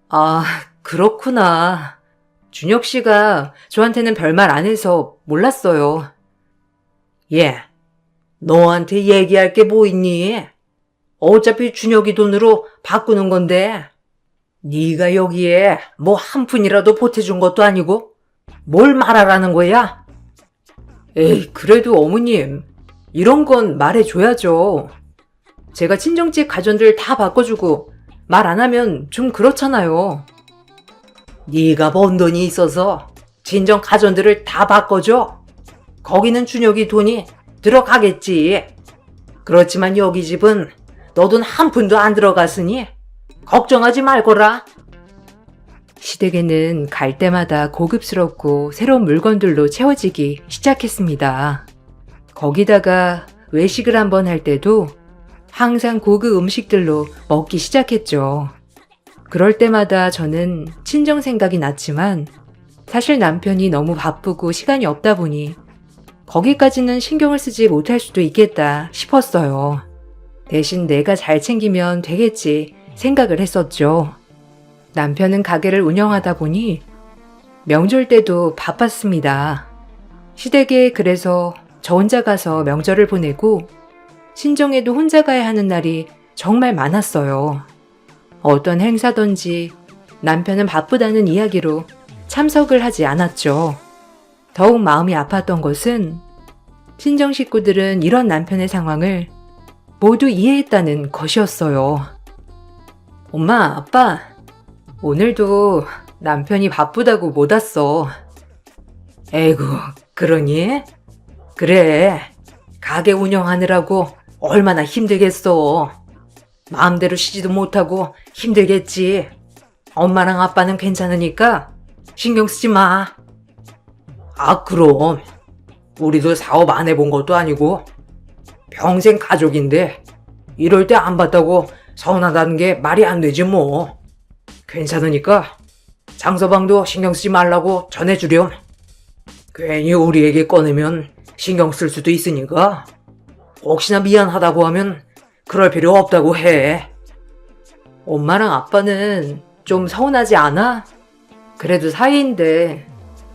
아, 그렇구나. 준혁 씨가 저한테는 별말 안 해서 몰랐어요. 얘, 너한테 얘기할 게 뭐 있니? 어차피 준혁이 돈으로 바꾸는 건데 네가 여기에 뭐 한 푼이라도 보태준 것도 아니고 뭘 말하라는 거야? 에이, 그래도 어머님, 이런 건 말해줘야죠. 제가 친정집 가전들 다 바꿔주고 말 안 하면 좀 그렇잖아요. 네가 번 돈이 있어서 친정 가전들을 다 바꿔줘. 거기는 준혁이 돈이 들어가겠지. 그렇지만 여기 집은 너 돈 한 푼도 안 들어갔으니 걱정하지 말거라. 시댁에는 갈 때마다 고급스럽고 새로운 물건들로 채워지기 시작했습니다. 거기다가 외식을 한번 할 때도 항상 고급 음식들로 먹기 시작했죠. 그럴 때마다 저는 친정 생각이 났지만 사실 남편이 너무 바쁘고 시간이 없다 보니 거기까지는 신경을 쓰지 못할 수도 있겠다 싶었어요. 대신 내가 잘 챙기면 되겠지 생각을 했었죠. 남편은 가게를 운영하다 보니 명절 때도 바빴습니다. 시댁에 그래서 저 혼자 가서 명절을 보내고 친정에도 혼자 가야 하는 날이 정말 많았어요. 어떤 행사든지 남편은 바쁘다는 이야기로 참석을 하지 않았죠. 더욱 마음이 아팠던 것은 친정 식구들은 이런 남편의 상황을 모두 이해했다는 것이었어요. 엄마, 아빠, 오늘도 남편이 바쁘다고 못 왔어. 에이구, 그러니? 그래, 가게 운영하느라고 얼마나 힘들겠어. 마음대로 쉬지도 못하고 힘들겠지. 엄마랑 아빠는 괜찮으니까 신경 쓰지 마. 아, 그럼. 우리도 사업 안 해본 것도 아니고 평생 가족인데 이럴 때 안 봤다고 서운하다는 게 말이 안 되지 뭐. 괜찮으니까 장서방도 신경 쓰지 말라고 전해주렴. 괜히 우리에게 꺼내면 신경 쓸 수도 있으니까 혹시나 미안하다고 하면 그럴 필요 없다고 해. 엄마랑 아빠는 좀 서운하지 않아? 그래도 사이인데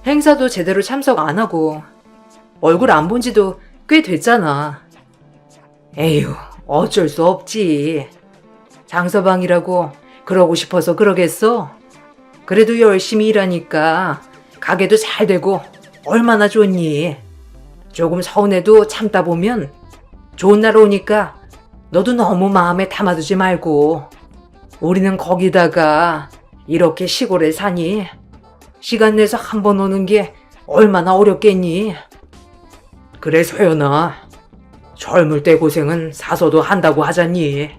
행사도 제대로 참석 안 하고 얼굴 안 본 지도 꽤 됐잖아. 에휴, 어쩔 수 없지. 장서방이라고 그러고 싶어서 그러겠어? 그래도 열심히 일하니까 가게도 잘 되고 얼마나 좋니? 조금 서운해도 참다 보면 좋은 날 오니까 너도 너무 마음에 담아두지 말고. 우리는 거기다가 이렇게 시골에 사니 시간 내서 한 번 오는 게 얼마나 어렵겠니? 그래 소연아, 젊을 때 고생은 사서도 한다고 하잖니.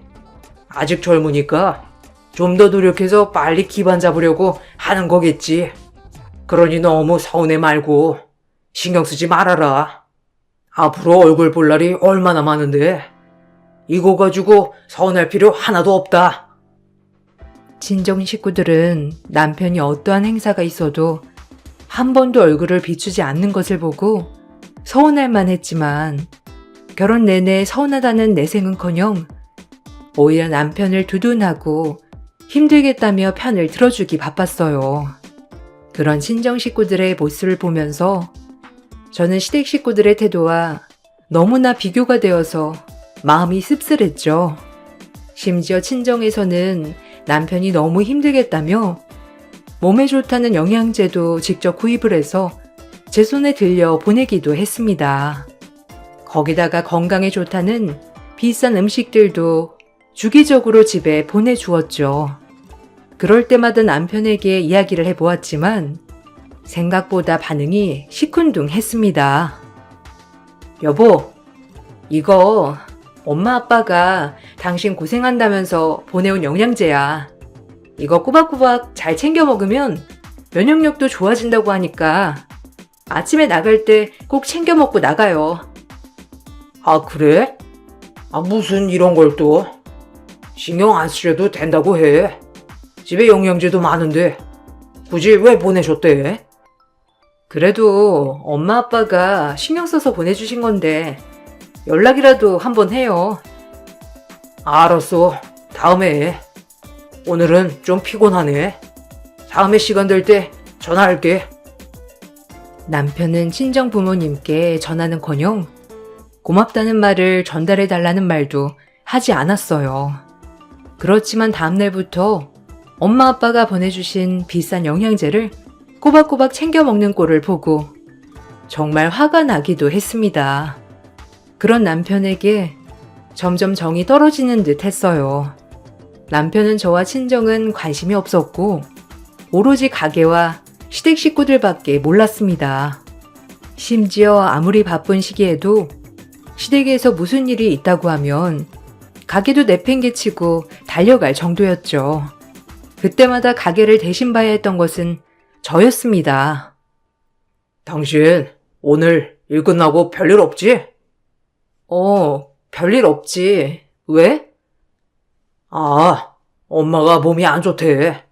아직 젊으니까 좀 더 노력해서 빨리 기반 잡으려고 하는 거겠지. 그러니 너무 서운해 말고 신경 쓰지 말아라. 앞으로 얼굴 볼 날이 얼마나 많은데 이거 가지고 서운할 필요 하나도 없다. 친정 식구들은 남편이 어떠한 행사가 있어도 한 번도 얼굴을 비추지 않는 것을 보고 서운할 만했지만 결혼 내내 서운하다는 내색은커녕 오히려 남편을 두둔하고 힘들겠다며 편을 들어주기 바빴어요. 그런 친정 식구들의 모습을 보면서 저는 시댁 식구들의 태도와 너무나 비교가 되어서 마음이 씁쓸했죠. 심지어 친정에서는 남편이 너무 힘들겠다며 몸에 좋다는 영양제도 직접 구입을 해서 제 손에 들려 보내기도 했습니다. 거기다가 건강에 좋다는 비싼 음식들도 주기적으로 집에 보내주었죠. 그럴 때마다 남편에게 이야기를 해보았지만 생각보다 반응이 시큰둥했습니다. 여보, 이거 엄마 아빠가 당신 고생한다면서 보내온 영양제야. 이거 꼬박꼬박 잘 챙겨 먹으면 면역력도 좋아진다고 하니까 아침에 나갈 때 꼭 챙겨 먹고 나가요. 아, 그래? 아, 무슨 이런 걸 또. 신경 안 쓰셔도 된다고 해. 집에 영양제도 많은데 굳이 왜 보내셨대? 그래도 엄마 아빠가 신경 써서 보내주신 건데 연락이라도 한번 해요. 알았어. 다음에 해. 오늘은 좀 피곤하네. 다음에 시간 될 때 전화할게. 남편은 친정 부모님께 전화는커녕 고맙다는 말을 전달해달라는 말도 하지 않았어요. 그렇지만 다음날부터 엄마 아빠가 보내주신 비싼 영양제를 꼬박꼬박 챙겨 먹는 꼴을 보고 정말 화가 나기도 했습니다. 그런 남편에게 점점 정이 떨어지는 듯 했어요. 남편은 저와 친정은 관심이 없었고 오로지 가게와 시댁 식구들밖에 몰랐습니다. 심지어 아무리 바쁜 시기에도 시댁에서 무슨 일이 있다고 하면 가게도 내팽개치고 달려갈 정도였죠. 그때마다 가게를 대신 봐야 했던 것은 저였습니다. 당신 오늘 일 끝나고 별일 없지? 별일 없지. 왜? 엄마가 몸이 안 좋대.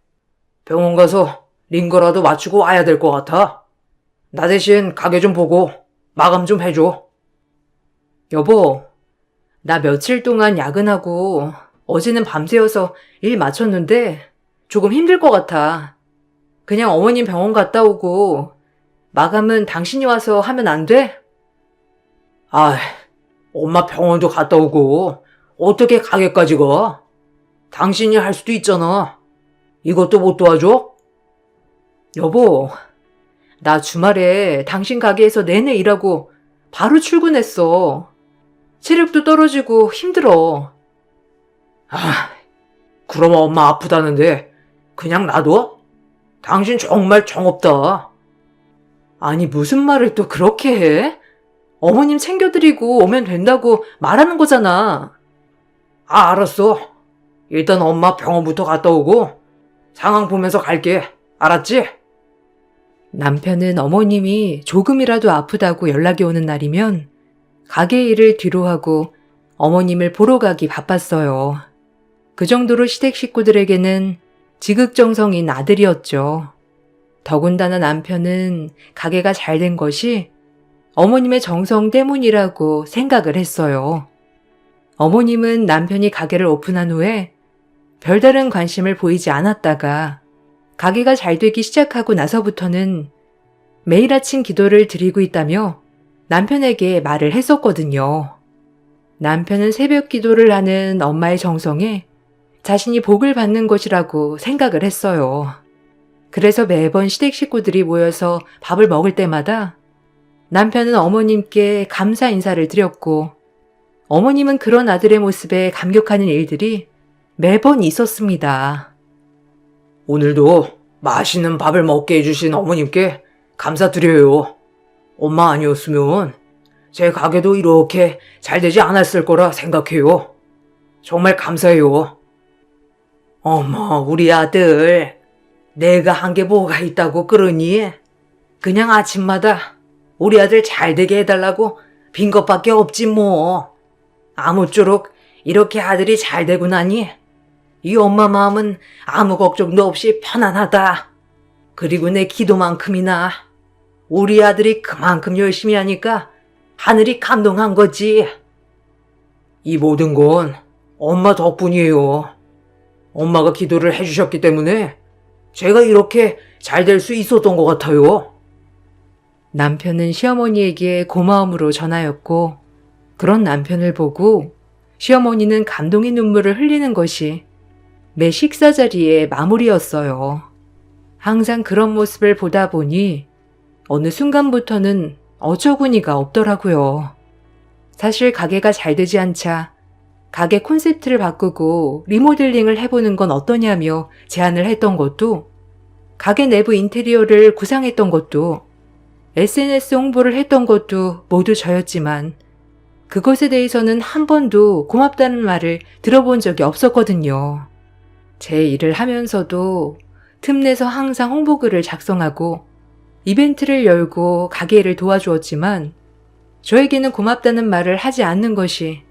병원 가서 링거라도 맞추고 와야 될 것 같아. 나 대신 가게 좀 보고 마감 좀 해줘. 여보, 나 며칠 동안 야근하고 어제는 밤새워서 일 마쳤는데 조금 힘들 것 같아. 그냥 어머님 병원 갔다 오고 마감은 당신이 와서 하면 안 돼? 엄마 병원도 갔다 오고 어떻게 가게까지 가? 당신이 할 수도 있잖아. 이것도 못 도와줘? 여보, 나 주말에 당신 가게에서 내내 일하고 바로 출근했어. 체력도 떨어지고 힘들어. 그럼 엄마 아프다는데 그냥 놔둬? 당신 정말 정없다. 아니, 무슨 말을 또 그렇게 해? 어머님 챙겨드리고 오면 된다고 말하는 거잖아. 알았어. 일단 엄마 병원부터 갔다 오고 상황 보면서 갈게. 알았지? 남편은 어머님이 조금이라도 아프다고 연락이 오는 날이면 가게 일을 뒤로 하고 어머님을 보러 가기 바빴어요. 그 정도로 시댁 식구들에게는 지극정성인 아들이었죠. 더군다나 남편은 가게가 잘 된 것이 어머님의 정성 때문이라고 생각을 했어요. 어머님은 남편이 가게를 오픈한 후에 별다른 관심을 보이지 않았다가 가게가 잘 되기 시작하고 나서부터는 매일 아침 기도를 드리고 있다며 남편에게 말을 했었거든요. 남편은 새벽 기도를 하는 엄마의 정성에 자신이 복을 받는 것이라고 생각을 했어요. 그래서 매번 시댁 식구들이 모여서 밥을 먹을 때마다 남편은 어머님께 감사 인사를 드렸고 어머님은 그런 아들의 모습에 감격하는 일들이 매번 있었습니다. 오늘도 맛있는 밥을 먹게 해주신 어머님께 감사드려요. 엄마 아니었으면 제 가게도 이렇게 잘 되지 않았을 거라 생각해요. 정말 감사해요. 어머, 우리 아들, 내가 한 게 뭐가 있다고 그러니? 그냥 아침마다 우리 아들 잘 되게 해달라고 빈 것밖에 없지 뭐. 아무쪼록 이렇게 아들이 잘 되고 나니 이 엄마 마음은 아무 걱정도 없이 편안하다. 그리고 내 기도만큼이나 우리 아들이 그만큼 열심히 하니까 하늘이 감동한 거지. 이 모든 건 엄마 덕분이에요. 엄마가 기도를 해주셨기 때문에 제가 이렇게 잘 될 수 있었던 것 같아요. 남편은 시어머니에게 고마움으로 전하였고 그런 남편을 보고 시어머니는 감동의 눈물을 흘리는 것이 매 식사 자리의 마무리였어요. 항상 그런 모습을 보다 보니 어느 순간부터는 어처구니가 없더라고요. 사실 가게가 잘 되지 않자 가게 콘셉트를 바꾸고 리모델링을 해보는 건 어떠냐며 제안을 했던 것도, 가게 내부 인테리어를 구상했던 것도, SNS 홍보를 했던 것도 모두 저였지만 그것에 대해서는 한 번도 고맙다는 말을 들어본 적이 없었거든요. 제 일을 하면서도 틈내서 항상 홍보글을 작성하고 이벤트를 열고 가게 일을 도와주었지만 저에게는 고맙다는 말을 하지 않는 것이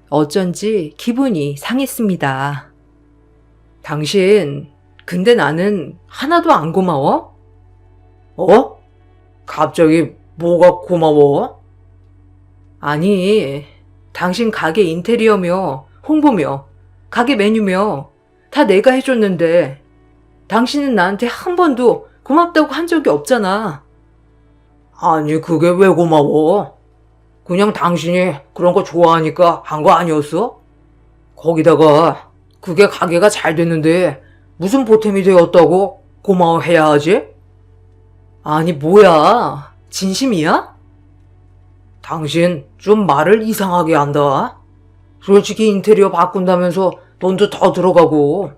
어쩐지 기분이 상했습니다. 당신, 근데 나는 하나도 안 고마워? 갑자기 뭐가 고마워? 아니, 당신 가게 인테리어며 홍보며 가게 메뉴며 다 내가 해줬는데 당신은 나한테 한 번도 고맙다고 한 적이 없잖아. 아니, 그게 왜 고마워? 그냥 당신이 그런 거 좋아하니까 한 거 아니었어? 거기다가 그게 가게가 잘 됐는데 무슨 보탬이 되었다고 고마워해야 하지? 아니, 뭐야? 진심이야? 당신 좀 말을 이상하게 한다. 솔직히 인테리어 바꾼다면서 돈도 더 들어가고,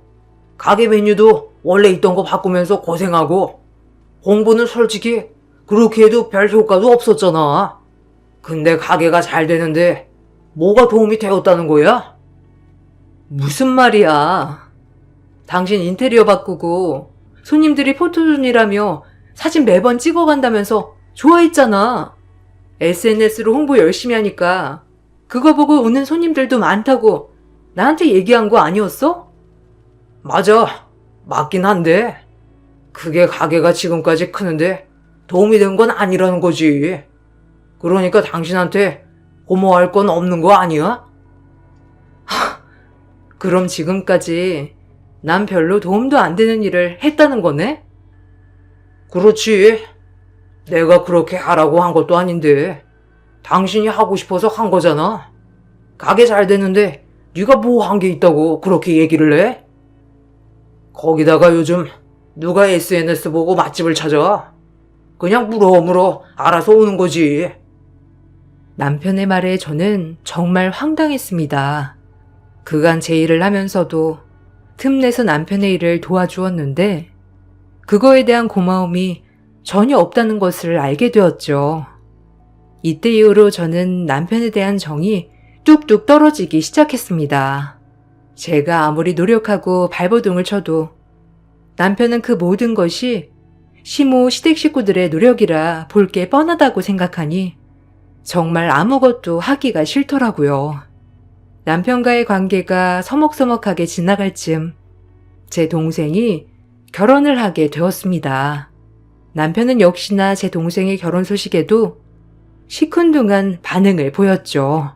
가게 메뉴도 원래 있던 거 바꾸면서 고생하고, 홍보는 솔직히 그렇게 해도 별 효과도 없었잖아. 근데 가게가 잘 되는데 뭐가 도움이 되었다는 거야? 무슨 말이야. 당신 인테리어 바꾸고 손님들이 포토존이라며 사진 매번 찍어간다면서 좋아했잖아. SNS로 홍보 열심히 하니까 그거 보고 오는 손님들도 많다고 나한테 얘기한 거 아니었어? 맞아. 맞긴 한데 그게 가게가 지금까지 크는데 도움이 된 건 아니라는 거지. 그러니까 당신한테 고마워할 건 없는 거 아니야? 그럼 지금까지 난 별로 도움도 안 되는 일을 했다는 거네? 그렇지. 내가 그렇게 하라고 한 것도 아닌데 당신이 하고 싶어서 한 거잖아. 가게 잘 되는데 네가 뭐 한 게 있다고 그렇게 얘기를 해? 거기다가 요즘 누가 SNS 보고 맛집을 찾아? 그냥 물어 알아서 오는 거지. 남편의 말에 저는 정말 황당했습니다. 그간 제 일을 하면서도 틈내서 남편의 일을 도와주었는데 그거에 대한 고마움이 전혀 없다는 것을 알게 되었죠. 이때 이후로 저는 남편에 대한 정이 뚝뚝 떨어지기 시작했습니다. 제가 아무리 노력하고 발버둥을 쳐도 남편은 그 모든 것이 시모 시댁 식구들의 노력이라 볼 게 뻔하다고 생각하니 정말 아무것도 하기가 싫더라고요. 남편과의 관계가 서먹서먹하게 지나갈 즈음 제 동생이 결혼을 하게 되었습니다. 남편은 역시나 제 동생의 결혼 소식에도 시큰둥한 반응을 보였죠.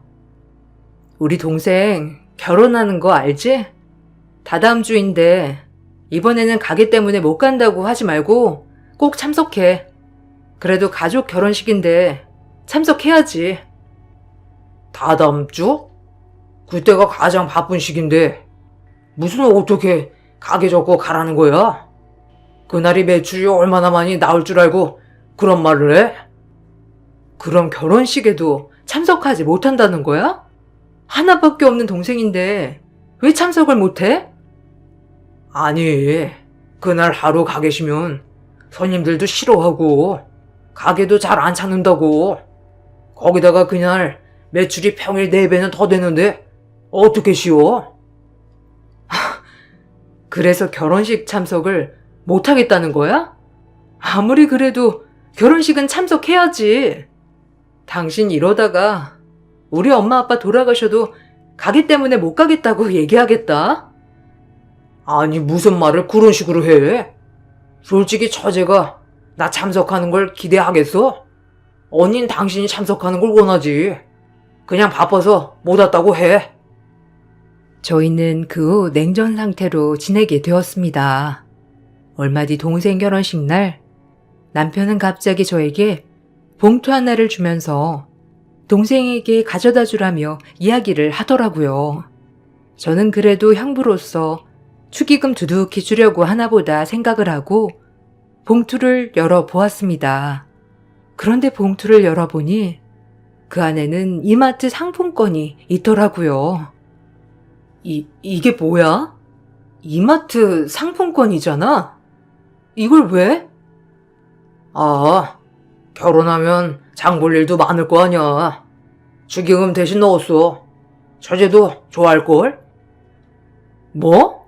우리 동생 결혼하는 거 알지? 다다음 주인데 이번에는 가게 때문에 못 간다고 하지 말고 꼭 참석해. 그래도 가족 결혼식인데 참석해야지. 다다음 주? 그때가 가장 바쁜 시기인데 무슨 어떻게 가게 접고 가라는 거야? 그날이 매출이 얼마나 많이 나올 줄 알고 그런 말을 해? 그럼 결혼식에도 참석하지 못한다는 거야? 하나밖에 없는 동생인데 왜 참석을 못해? 아니, 그날 하루 가 계시면 손님들도 싫어하고 가게도 잘 안 찾는다고. 거기다가 그날 매출이 평일 4배는 더 되는데 어떻게 쉬워? 그래서 결혼식 참석을 못하겠다는 거야? 아무리 그래도 결혼식은 참석해야지. 당신 이러다가 우리 엄마 아빠 돌아가셔도 가게 때문에 못 가겠다고 얘기하겠다? 아니 무슨 말을 그런 식으로 해? 솔직히 처제가 나 참석하는 걸 기대하겠어? 언닌 당신이 참석하는 걸 원하지. 그냥 바빠서 못 왔다고 해. 저희는 그 후 냉전 상태로 지내게 되었습니다. 얼마 뒤 동생 결혼식 날 남편은 갑자기 저에게 봉투 하나를 주면서 동생에게 가져다 주라며 이야기를 하더라고요. 저는 그래도 형부로서 축의금 두둑히 주려고 하나보다 생각을 하고 봉투를 열어보았습니다. 그런데 봉투를 열어보니 그 안에는 이마트 상품권이 있더라고요. 이게 뭐야? 이마트 상품권이잖아? 이걸 왜? 아, 결혼하면 장 볼 일도 많을 거 아니야. 축의금 대신 넣었어. 처제도 좋아할걸? 뭐?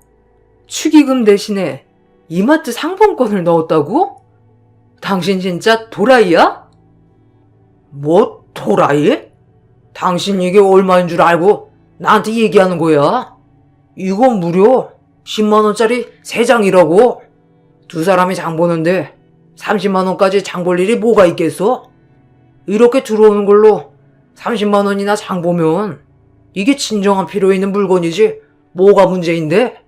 축의금 대신에 이마트 상품권을 넣었다고? 당신 진짜 도라이야? 뭐 도라이? 당신 이게 얼마인 줄 알고 나한테 얘기하는 거야? 이거 무려 10만원짜리 3장이라고. 두 사람이 장 보는데 30만원까지 장 볼 일이 뭐가 있겠어? 이렇게 들어오는 걸로 30만원이나 장 보면 이게 진정한 필요 있는 물건이지 뭐가 문제인데?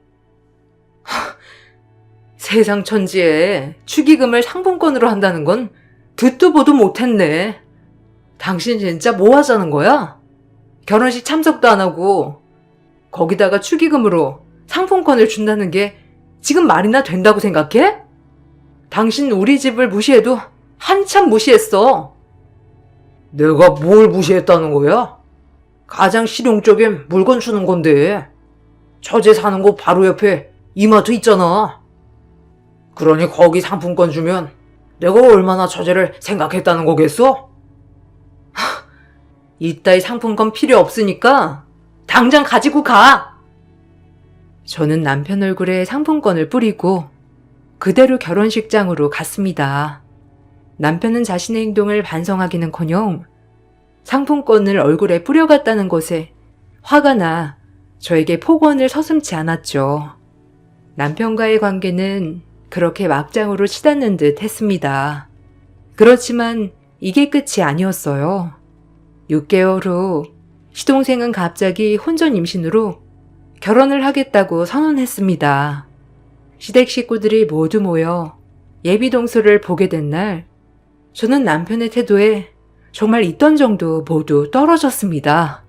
세상 천지에 축의금을 상품권으로 한다는 건 듣도 보도 못했네. 당신 진짜 뭐 하자는 거야? 결혼식 참석도 안 하고 거기다가 축의금으로 상품권을 준다는 게 지금 말이나 된다고 생각해? 당신 우리 집을 무시해도 한참 무시했어. 내가 뭘 무시했다는 거야? 가장 실용적인 물건 주는 건데. 처제 사는 곳 바로 옆에 이마트 있잖아. 그러니 거기 상품권 주면 내가 얼마나 처제를 생각했다는 거겠어? 이따위 상품권 필요 없으니까 당장 가지고 가! 저는 남편 얼굴에 상품권을 뿌리고 그대로 결혼식장으로 갔습니다. 남편은 자신의 행동을 반성하기는커녕 상품권을 얼굴에 뿌려갔다는 것에 화가 나 저에게 폭언을 서슴지 않았죠. 남편과의 관계는 그렇게 막장으로 치닫는 듯 했습니다. 그렇지만 이게 끝이 아니었어요. 6개월 후 시동생은 갑자기 혼전 임신으로 결혼을 하겠다고 선언했습니다. 시댁 식구들이 모두 모여 예비 동서를 보게 된 날, 저는 남편의 태도에 정말 있던 정도 모두 떨어졌습니다.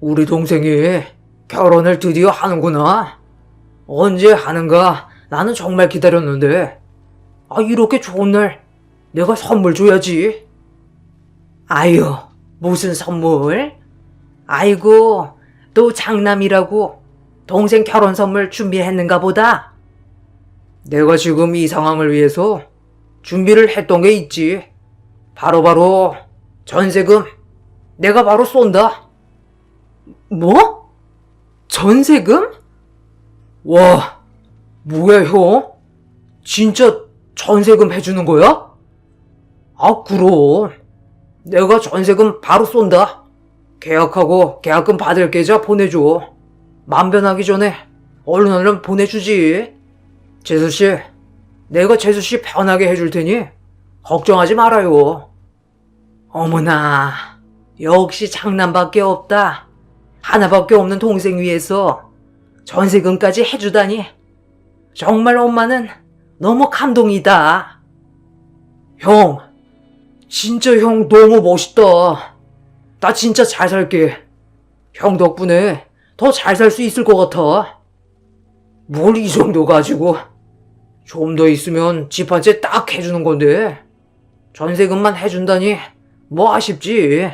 우리 동생이 결혼을 드디어 하는구나. 언제 하는가 나는 정말 기다렸는데. 이렇게 좋은 날 내가 선물 줘야지. 아유, 무슨 선물? 아이고, 또 장남이라고 동생 결혼 선물 준비했는가 보다. 내가 지금 이 상황을 위해서 준비를 했던 게 있지. 바로 전세금 내가 바로 쏜다. 뭐? 전세금? 와, 뭐야 형? 진짜 전세금 해주는 거야? 그럼 내가 전세금 바로 쏜다. 계약하고 계약금 받을 계좌 보내줘. 만변하기 전에 얼른 보내주지. 재수씨, 내가 재수씨 편하게 해줄 테니 걱정하지 말아요. 어머나, 역시 장남밖에 없다. 하나밖에 없는 동생 위해서 전세금까지 해주다니. 정말 엄마는 너무 감동이다. 형, 진짜 형 너무 멋있다. 나 진짜 잘 살게. 형 덕분에 더 잘 살 수 있을 것 같아. 뭘 이 정도 가지고. 좀 더 있으면 집 한 채 딱 해주는 건데. 전세금만 해준다니 뭐 아쉽지.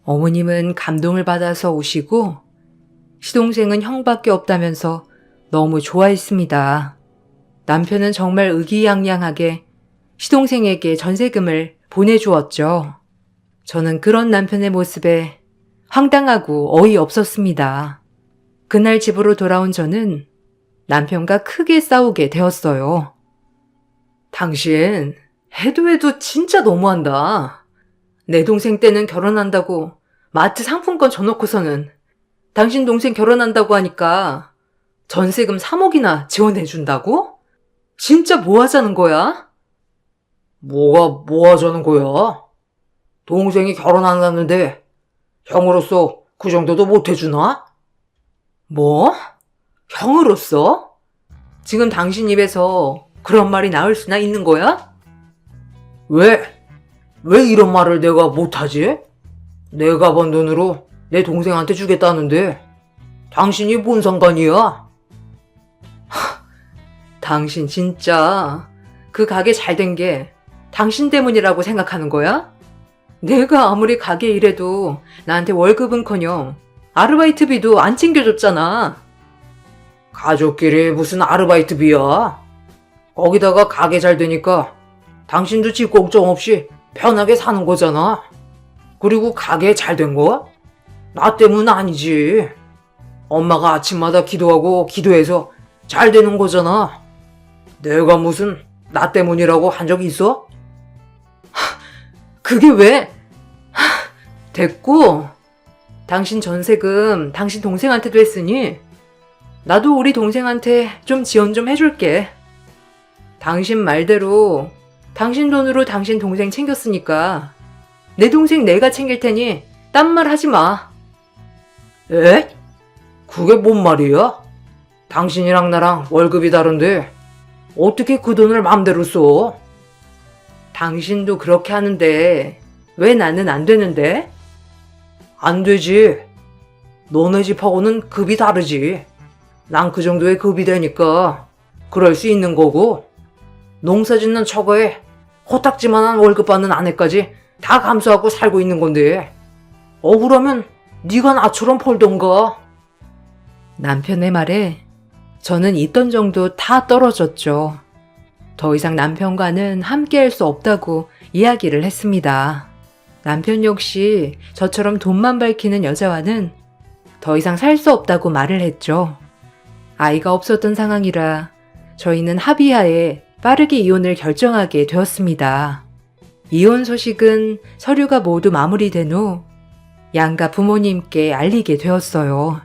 어머님은 감동을 받아서 우시고 시동생은 형밖에 없다면서 너무 좋아했습니다. 남편은 정말 의기양양하게 시동생에게 전세금을 보내주었죠. 저는 그런 남편의 모습에 황당하고 어이없었습니다. 그날 집으로 돌아온 저는 남편과 크게 싸우게 되었어요. 당신 해도 진짜 너무한다. 내 동생 때는 결혼한다고 마트 상품권 줘놓고서는 당신 동생 결혼한다고 하니까 전세금 3억이나 지원해준다고? 진짜 뭐 하자는 거야? 뭐가 뭐 하자는 거야? 동생이 결혼 안 했는데 형으로서 그 정도도 못 해주나? 뭐? 형으로서? 지금 당신 입에서 그런 말이 나올 수나 있는 거야? 왜 이런 말을 내가 못하지? 내가 번 돈으로 내 동생한테 주겠다는데 당신이 뭔 상관이야? 당신 진짜 그 가게 잘 된 게 당신 때문이라고 생각하는 거야? 내가 아무리 가게 일해도 나한테 월급은커녕 아르바이트비도 안 챙겨줬잖아. 가족끼리 무슨 아르바이트비야? 거기다가 가게 잘 되니까 당신도 집 걱정 없이 편하게 사는 거잖아. 그리고 가게 잘 된 거? 나 때문은 아니지. 엄마가 아침마다 기도하고 기도해서 잘 되는 거잖아. 내가 무슨 나 때문이라고 한 적이 있어? 그게 왜? 됐고, 당신 전세금 당신 동생한테도 했으니 나도 우리 동생한테 좀 지원 좀 해줄게. 당신 말대로 당신 돈으로 당신 동생 챙겼으니까 내 동생 내가 챙길 테니 딴 말 하지 마. 에? 그게 뭔 말이야? 당신이랑 나랑 월급이 다른데 어떻게 그 돈을 맘대로 써? 당신도 그렇게 하는데 왜 나는 안 되는데? 안 되지. 너네 집하고는 급이 다르지. 난 그 정도의 급이 되니까 그럴 수 있는 거고, 농사 짓는 처거에 코딱지만한 월급 받는 아내까지 다 감수하고 살고 있는 건데 억울하면 네가 나처럼 벌던가. 남편의 말에 저는 있던 정도 다 떨어졌죠. 더 이상 남편과는 함께 할 수 없다고 이야기를 했습니다. 남편 역시 저처럼 돈만 밝히는 여자와는 더 이상 살 수 없다고 말을 했죠. 아이가 없었던 상황이라 저희는 합의하에 빠르게 이혼을 결정하게 되었습니다. 이혼 소식은 서류가 모두 마무리된 후 양가 부모님께 알리게 되었어요.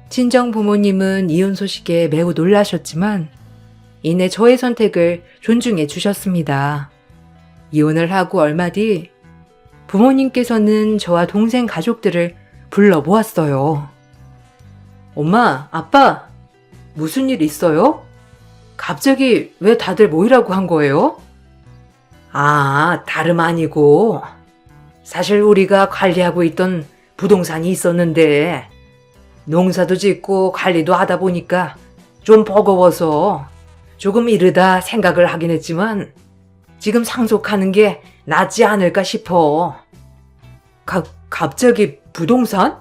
친정 부모님은 이혼 소식에 매우 놀라셨지만 이내 저의 선택을 존중해 주셨습니다. 이혼을 하고 얼마 뒤 부모님께서는 저와 동생 가족들을 불러 모았어요. 엄마, 아빠, 무슨 일 있어요? 갑자기 왜 다들 모이라고 한 거예요? 아, 다름 아니고 사실 우리가 관리하고 있던 부동산이 있었는데 농사도 짓고 관리도 하다 보니까 좀 버거워서 조금 이르다 생각을 하긴 했지만 지금 상속하는 게 낫지 않을까 싶어. 갑자기 부동산?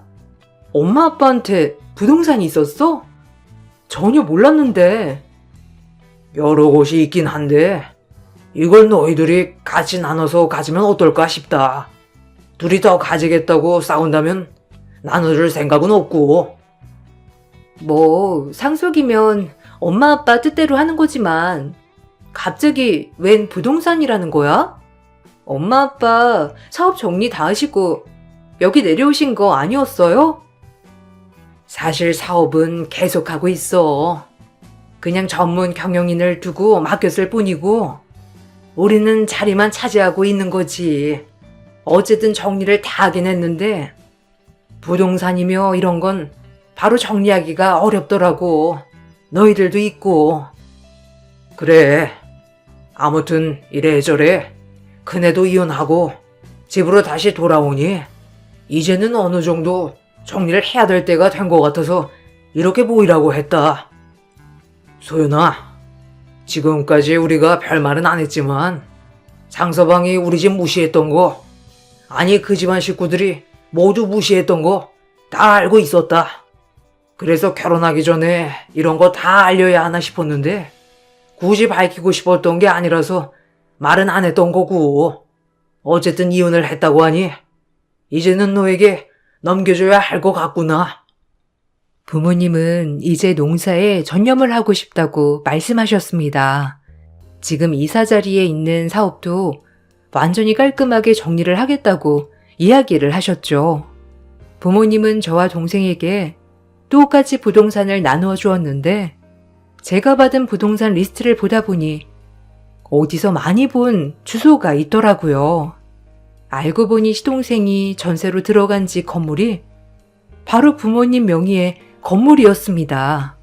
엄마 아빠한테 부동산이 있었어? 전혀 몰랐는데. 여러 곳이 있긴 한데 이걸 너희들이 같이 나눠서 가지면 어떨까 싶다. 둘이 더 가지겠다고 싸운다면 나눠줄 생각은 없고. 뭐 상속이면 엄마 아빠 뜻대로 하는 거지만 갑자기 웬 부동산이라는 거야? 엄마 아빠 사업 정리 다 하시고 여기 내려오신 거 아니었어요? 사실 사업은 계속하고 있어. 그냥 전문 경영인을 두고 맡겼을 뿐이고 우리는 자리만 차지하고 있는 거지. 어쨌든 정리를 다 하긴 했는데 부동산이며 이런 건 바로 정리하기가 어렵더라고. 너희들도 있고. 그래. 아무튼 이래저래 큰애도 이혼하고 집으로 다시 돌아오니 이제는 어느 정도 정리를 해야 될 때가 된 것 같아서 이렇게 모이라고 했다. 소연아, 지금까지 우리가 별말은 안 했지만 장서방이 우리 집 무시했던 거, 아니 그 집안 식구들이 모두 무시했던 거 다 알고 있었다. 그래서 결혼하기 전에 이런 거 다 알려야 하나 싶었는데 굳이 밝히고 싶었던 게 아니라서 말은 안 했던 거고. 어쨌든 이혼을 했다고 하니 이제는 너에게 넘겨줘야 할 것 같구나. 부모님은 이제 농사에 전념을 하고 싶다고 말씀하셨습니다. 지금 이사 자리에 있는 사업도 완전히 깔끔하게 정리를 하겠다고 이야기를 하셨죠. 부모님은 저와 동생에게 똑같이 부동산을 나누어 주었는데 제가 받은 부동산 리스트를 보다 보니 어디서 많이 본 주소가 있더라고요. 알고 보니 시동생이 전세로 들어간 집 건물이 바로 부모님 명의의 건물이었습니다.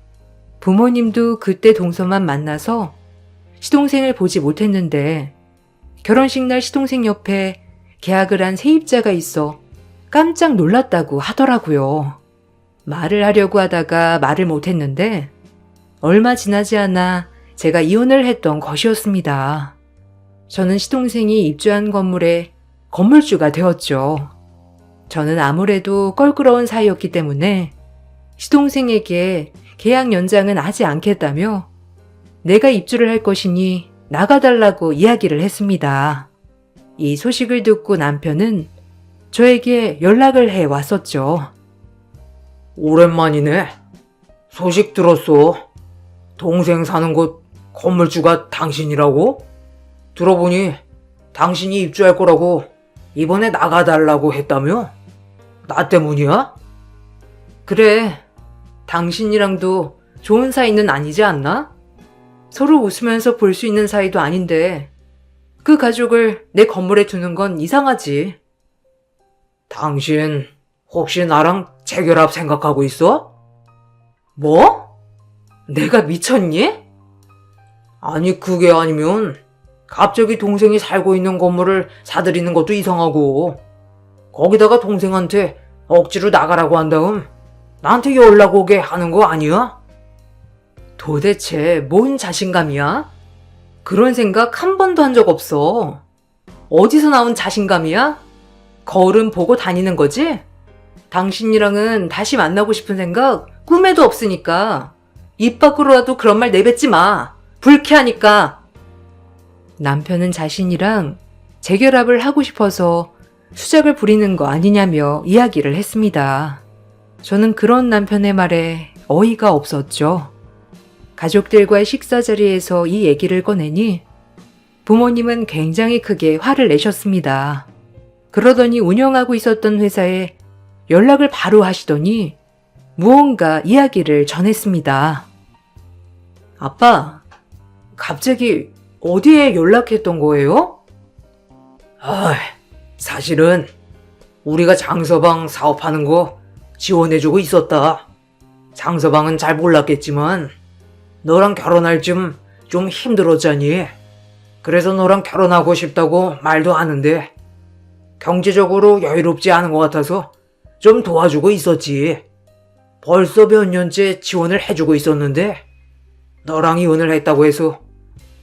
부모님도 그때 동서만 만나서 시동생을 보지 못했는데 결혼식 날 시동생 옆에 계약을 한 세입자가 있어 깜짝 놀랐다고 하더라고요. 말을 하려고 하다가 말을 못했는데 얼마 지나지 않아 제가 이혼을 했던 것이었습니다. 저는 시동생이 입주한 건물의 건물주가 되었죠. 저는 아무래도 껄끄러운 사이였기 때문에 시동생에게 계약 연장은 하지 않겠다며 내가 입주를 할 것이니 나가달라고 이야기를 했습니다. 이 소식을 듣고 남편은 저에게 연락을 해 왔었죠. 오랜만이네. 소식 들었어. 동생 사는 곳 건물주가 당신이라고? 들어보니 당신이 입주할 거라고 이번에 나가달라고 했다며? 나 때문이야? 그래. 당신이랑도 좋은 사이는 아니지 않나? 서로 웃으면서 볼 수 있는 사이도 아닌데 그 가족을 내 건물에 두는 건 이상하지. 당신 혹시 나랑 재결합 생각하고 있어? 뭐? 내가 미쳤니? 아니 그게 아니면 갑자기 동생이 살고 있는 건물을 사들이는 것도 이상하고 거기다가 동생한테 억지로 나가라고 한 다음 나한테 연락 오게 하는 거 아니야? 도대체 뭔 자신감이야? 그런 생각 한 번도 한 적 없어. 어디서 나온 자신감이야? 거울은 보고 다니는 거지? 당신이랑은 다시 만나고 싶은 생각 꿈에도 없으니까. 입 밖으로라도 그런 말 내뱉지 마. 불쾌하니까. 남편은 자신이랑 재결합을 하고 싶어서 수작을 부리는 거 아니냐며 이야기를 했습니다. 저는 그런 남편의 말에 어이가 없었죠. 가족들과의 식사 자리에서 이 얘기를 꺼내니 부모님은 굉장히 크게 화를 내셨습니다. 그러더니 운영하고 있었던 회사에 연락을 바로 하시더니 무언가 이야기를 전했습니다. 아빠, 갑자기 어디에 연락했던 거예요? 사실은 우리가 장서방 사업하는 거 지원해주고 있었다. 장서방은 잘 몰랐겠지만 너랑 결혼할 쯤 좀 힘들었잖니. 그래서 너랑 결혼하고 싶다고 말도 하는데 경제적으로 여유롭지 않은 것 같아서 좀 도와주고 있었지. 벌써 몇 년째 지원을 해주고 있었는데 너랑 이혼을 했다고 해서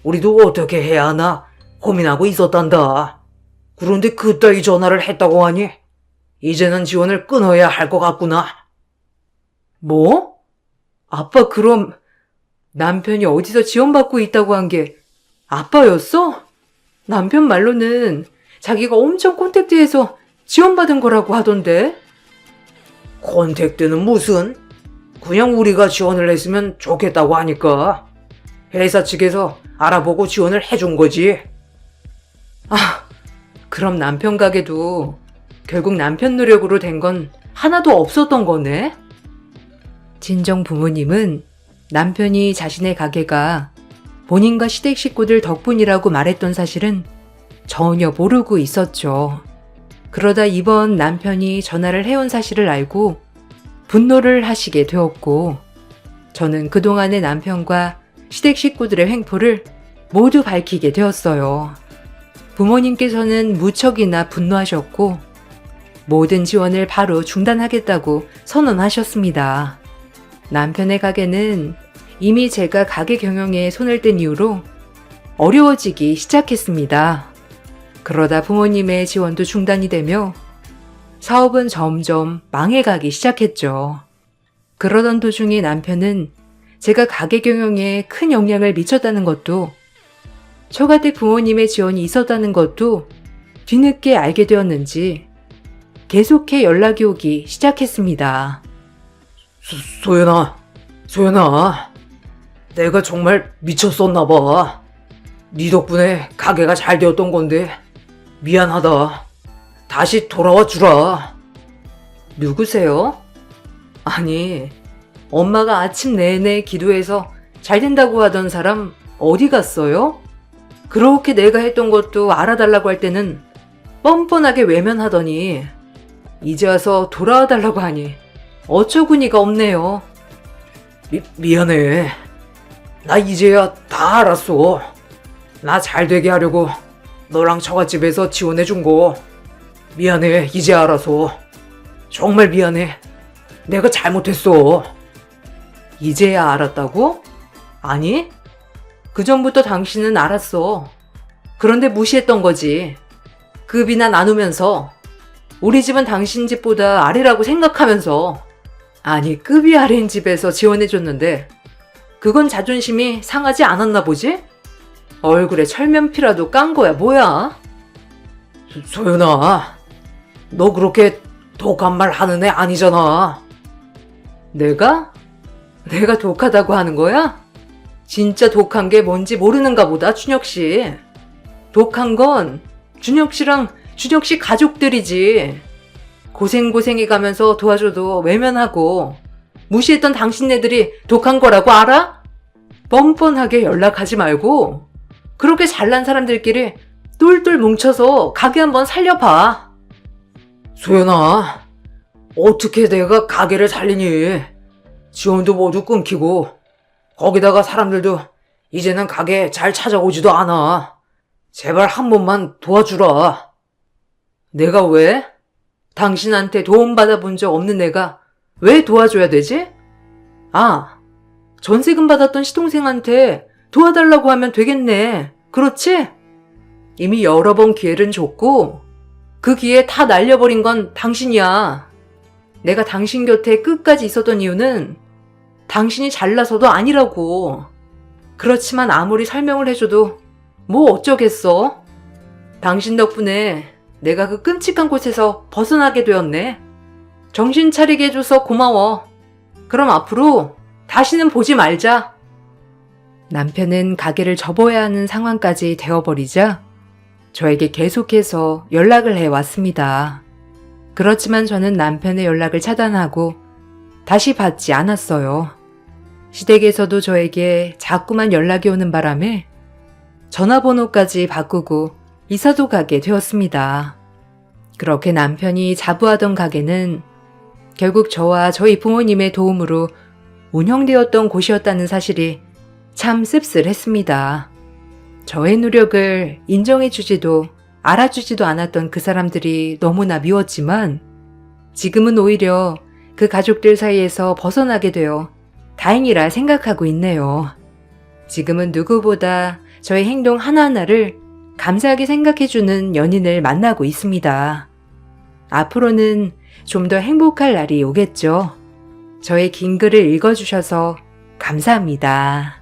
우리도 어떻게 해야 하나 고민하고 있었단다. 그런데 그따위 전화를 했다고 하니 이제는 지원을 끊어야 할 것 같구나. 뭐? 아빠 그럼 남편이 어디서 지원받고 있다고 한 게 아빠였어? 남편 말로는 자기가 엄청 콘택트해서 지원받은 거라고 하던데. 콘택트는 무슨? 그냥 우리가 지원을 했으면 좋겠다고 하니까 회사 측에서 알아보고 지원을 해준 거지. 그럼 남편 가게도 결국 남편 노력으로 된 건 하나도 없었던 거네? 친정 부모님은 남편이 자신의 가게가 본인과 시댁 식구들 덕분이라고 말했던 사실은 전혀 모르고 있었죠. 그러다 이번 남편이 전화를 해온 사실을 알고 분노를 하시게 되었고, 저는 그동안의 남편과 시댁 식구들의 횡포를 모두 밝히게 되었어요. 부모님께서는 무척이나 분노하셨고 모든 지원을 바로 중단하겠다고 선언하셨습니다. 남편의 가게는 이미 제가 가게 경영에 손을 뗀 이후로 어려워지기 시작했습니다. 그러다 부모님의 지원도 중단이 되며 사업은 점점 망해가기 시작했죠. 그러던 도중에 남편은 제가 가게 경영에 큰 영향을 미쳤다는 것도, 처가댁 부모님의 지원이 있었다는 것도 뒤늦게 알게 되었는지 계속해 연락이 오기 시작했습니다. 소연아, 내가 정말 미쳤었나 봐. 네 덕분에 가게가 잘 되었던 건데 미안하다. 다시 돌아와 주라. 누구세요? 아니, 엄마가 아침 내내 기도해서 잘 된다고 하던 사람 어디 갔어요? 그렇게 내가 했던 것도 알아달라고 할 때는 뻔뻔하게 외면하더니 이제 와서 돌아와 달라고 하니 어처구니가 없네요. 미안해. 나 이제야 다 알았어. 나 잘 되게 하려고 너랑 처갓집에서 지원해준 거 미안해. 이제 알아서 정말 미안해. 내가 잘못했어. 이제야 알았다고? 아니, 그전부터 당신은 알았어. 그런데 무시했던 거지. 급이나 나누면서 우리 집은 당신 집보다 아래라고 생각하면서. 아니, 급이 아래인 집에서 지원해줬는데 그건 자존심이 상하지 않았나 보지? 얼굴에 철면피라도 깐 거야 뭐야? 소연아, 너 그렇게 독한 말 하는 애 아니잖아. 내가 독하다고 하는 거야? 진짜 독한 게 뭔지 모르는가 보다, 준혁씨. 독한 건 준혁씨랑 준혁씨 가족들이지. 고생해가면서 도와줘도 외면하고 무시했던 당신네들이 독한 거라고 알아? 뻔뻔하게 연락하지 말고 그렇게 잘난 사람들끼리 똘똘 뭉쳐서 가게 한번 살려봐. 소연아, 어떻게 내가 가게를 살리니? 지원도 모두 끊기고 거기다가 사람들도 이제는 가게 잘 찾아오지도 않아. 제발 한 번만 도와주라. 내가 왜? 당신한테 도움 받아본 적 없는 내가 왜 도와줘야 되지? 전세금 받았던 시동생한테 도와달라고 하면 되겠네. 그렇지? 이미 여러 번 기회를 줬고 그 기회 다 날려버린 건 당신이야. 내가 당신 곁에 끝까지 있었던 이유는 당신이 잘나서도 아니라고. 그렇지만 아무리 설명을 해줘도 뭐 어쩌겠어? 당신 덕분에 내가 그 끔찍한 곳에서 벗어나게 되었네. 정신 차리게 해줘서 고마워. 그럼 앞으로 다시는 보지 말자. 남편은 가게를 접어야 하는 상황까지 되어버리자 저에게 계속해서 연락을 해왔습니다. 그렇지만 저는 남편의 연락을 차단하고 다시 받지 않았어요. 시댁에서도 저에게 자꾸만 연락이 오는 바람에 전화번호까지 바꾸고 이사도 가게 되었습니다. 그렇게 남편이 자부하던 가게는 결국 저와 저희 부모님의 도움으로 운영되었던 곳이었다는 사실이 참 씁쓸했습니다. 저의 노력을 인정해주지도 알아주지도 않았던 그 사람들이 너무나 미웠지만 지금은 오히려 그 가족들 사이에서 벗어나게 되어 다행이라 생각하고 있네요. 지금은 누구보다 저의 행동 하나하나를 감사하게 생각해주는 연인을 만나고 있습니다. 앞으로는 좀 더 행복할 날이 오겠죠. 저의 긴 글을 읽어주셔서 감사합니다.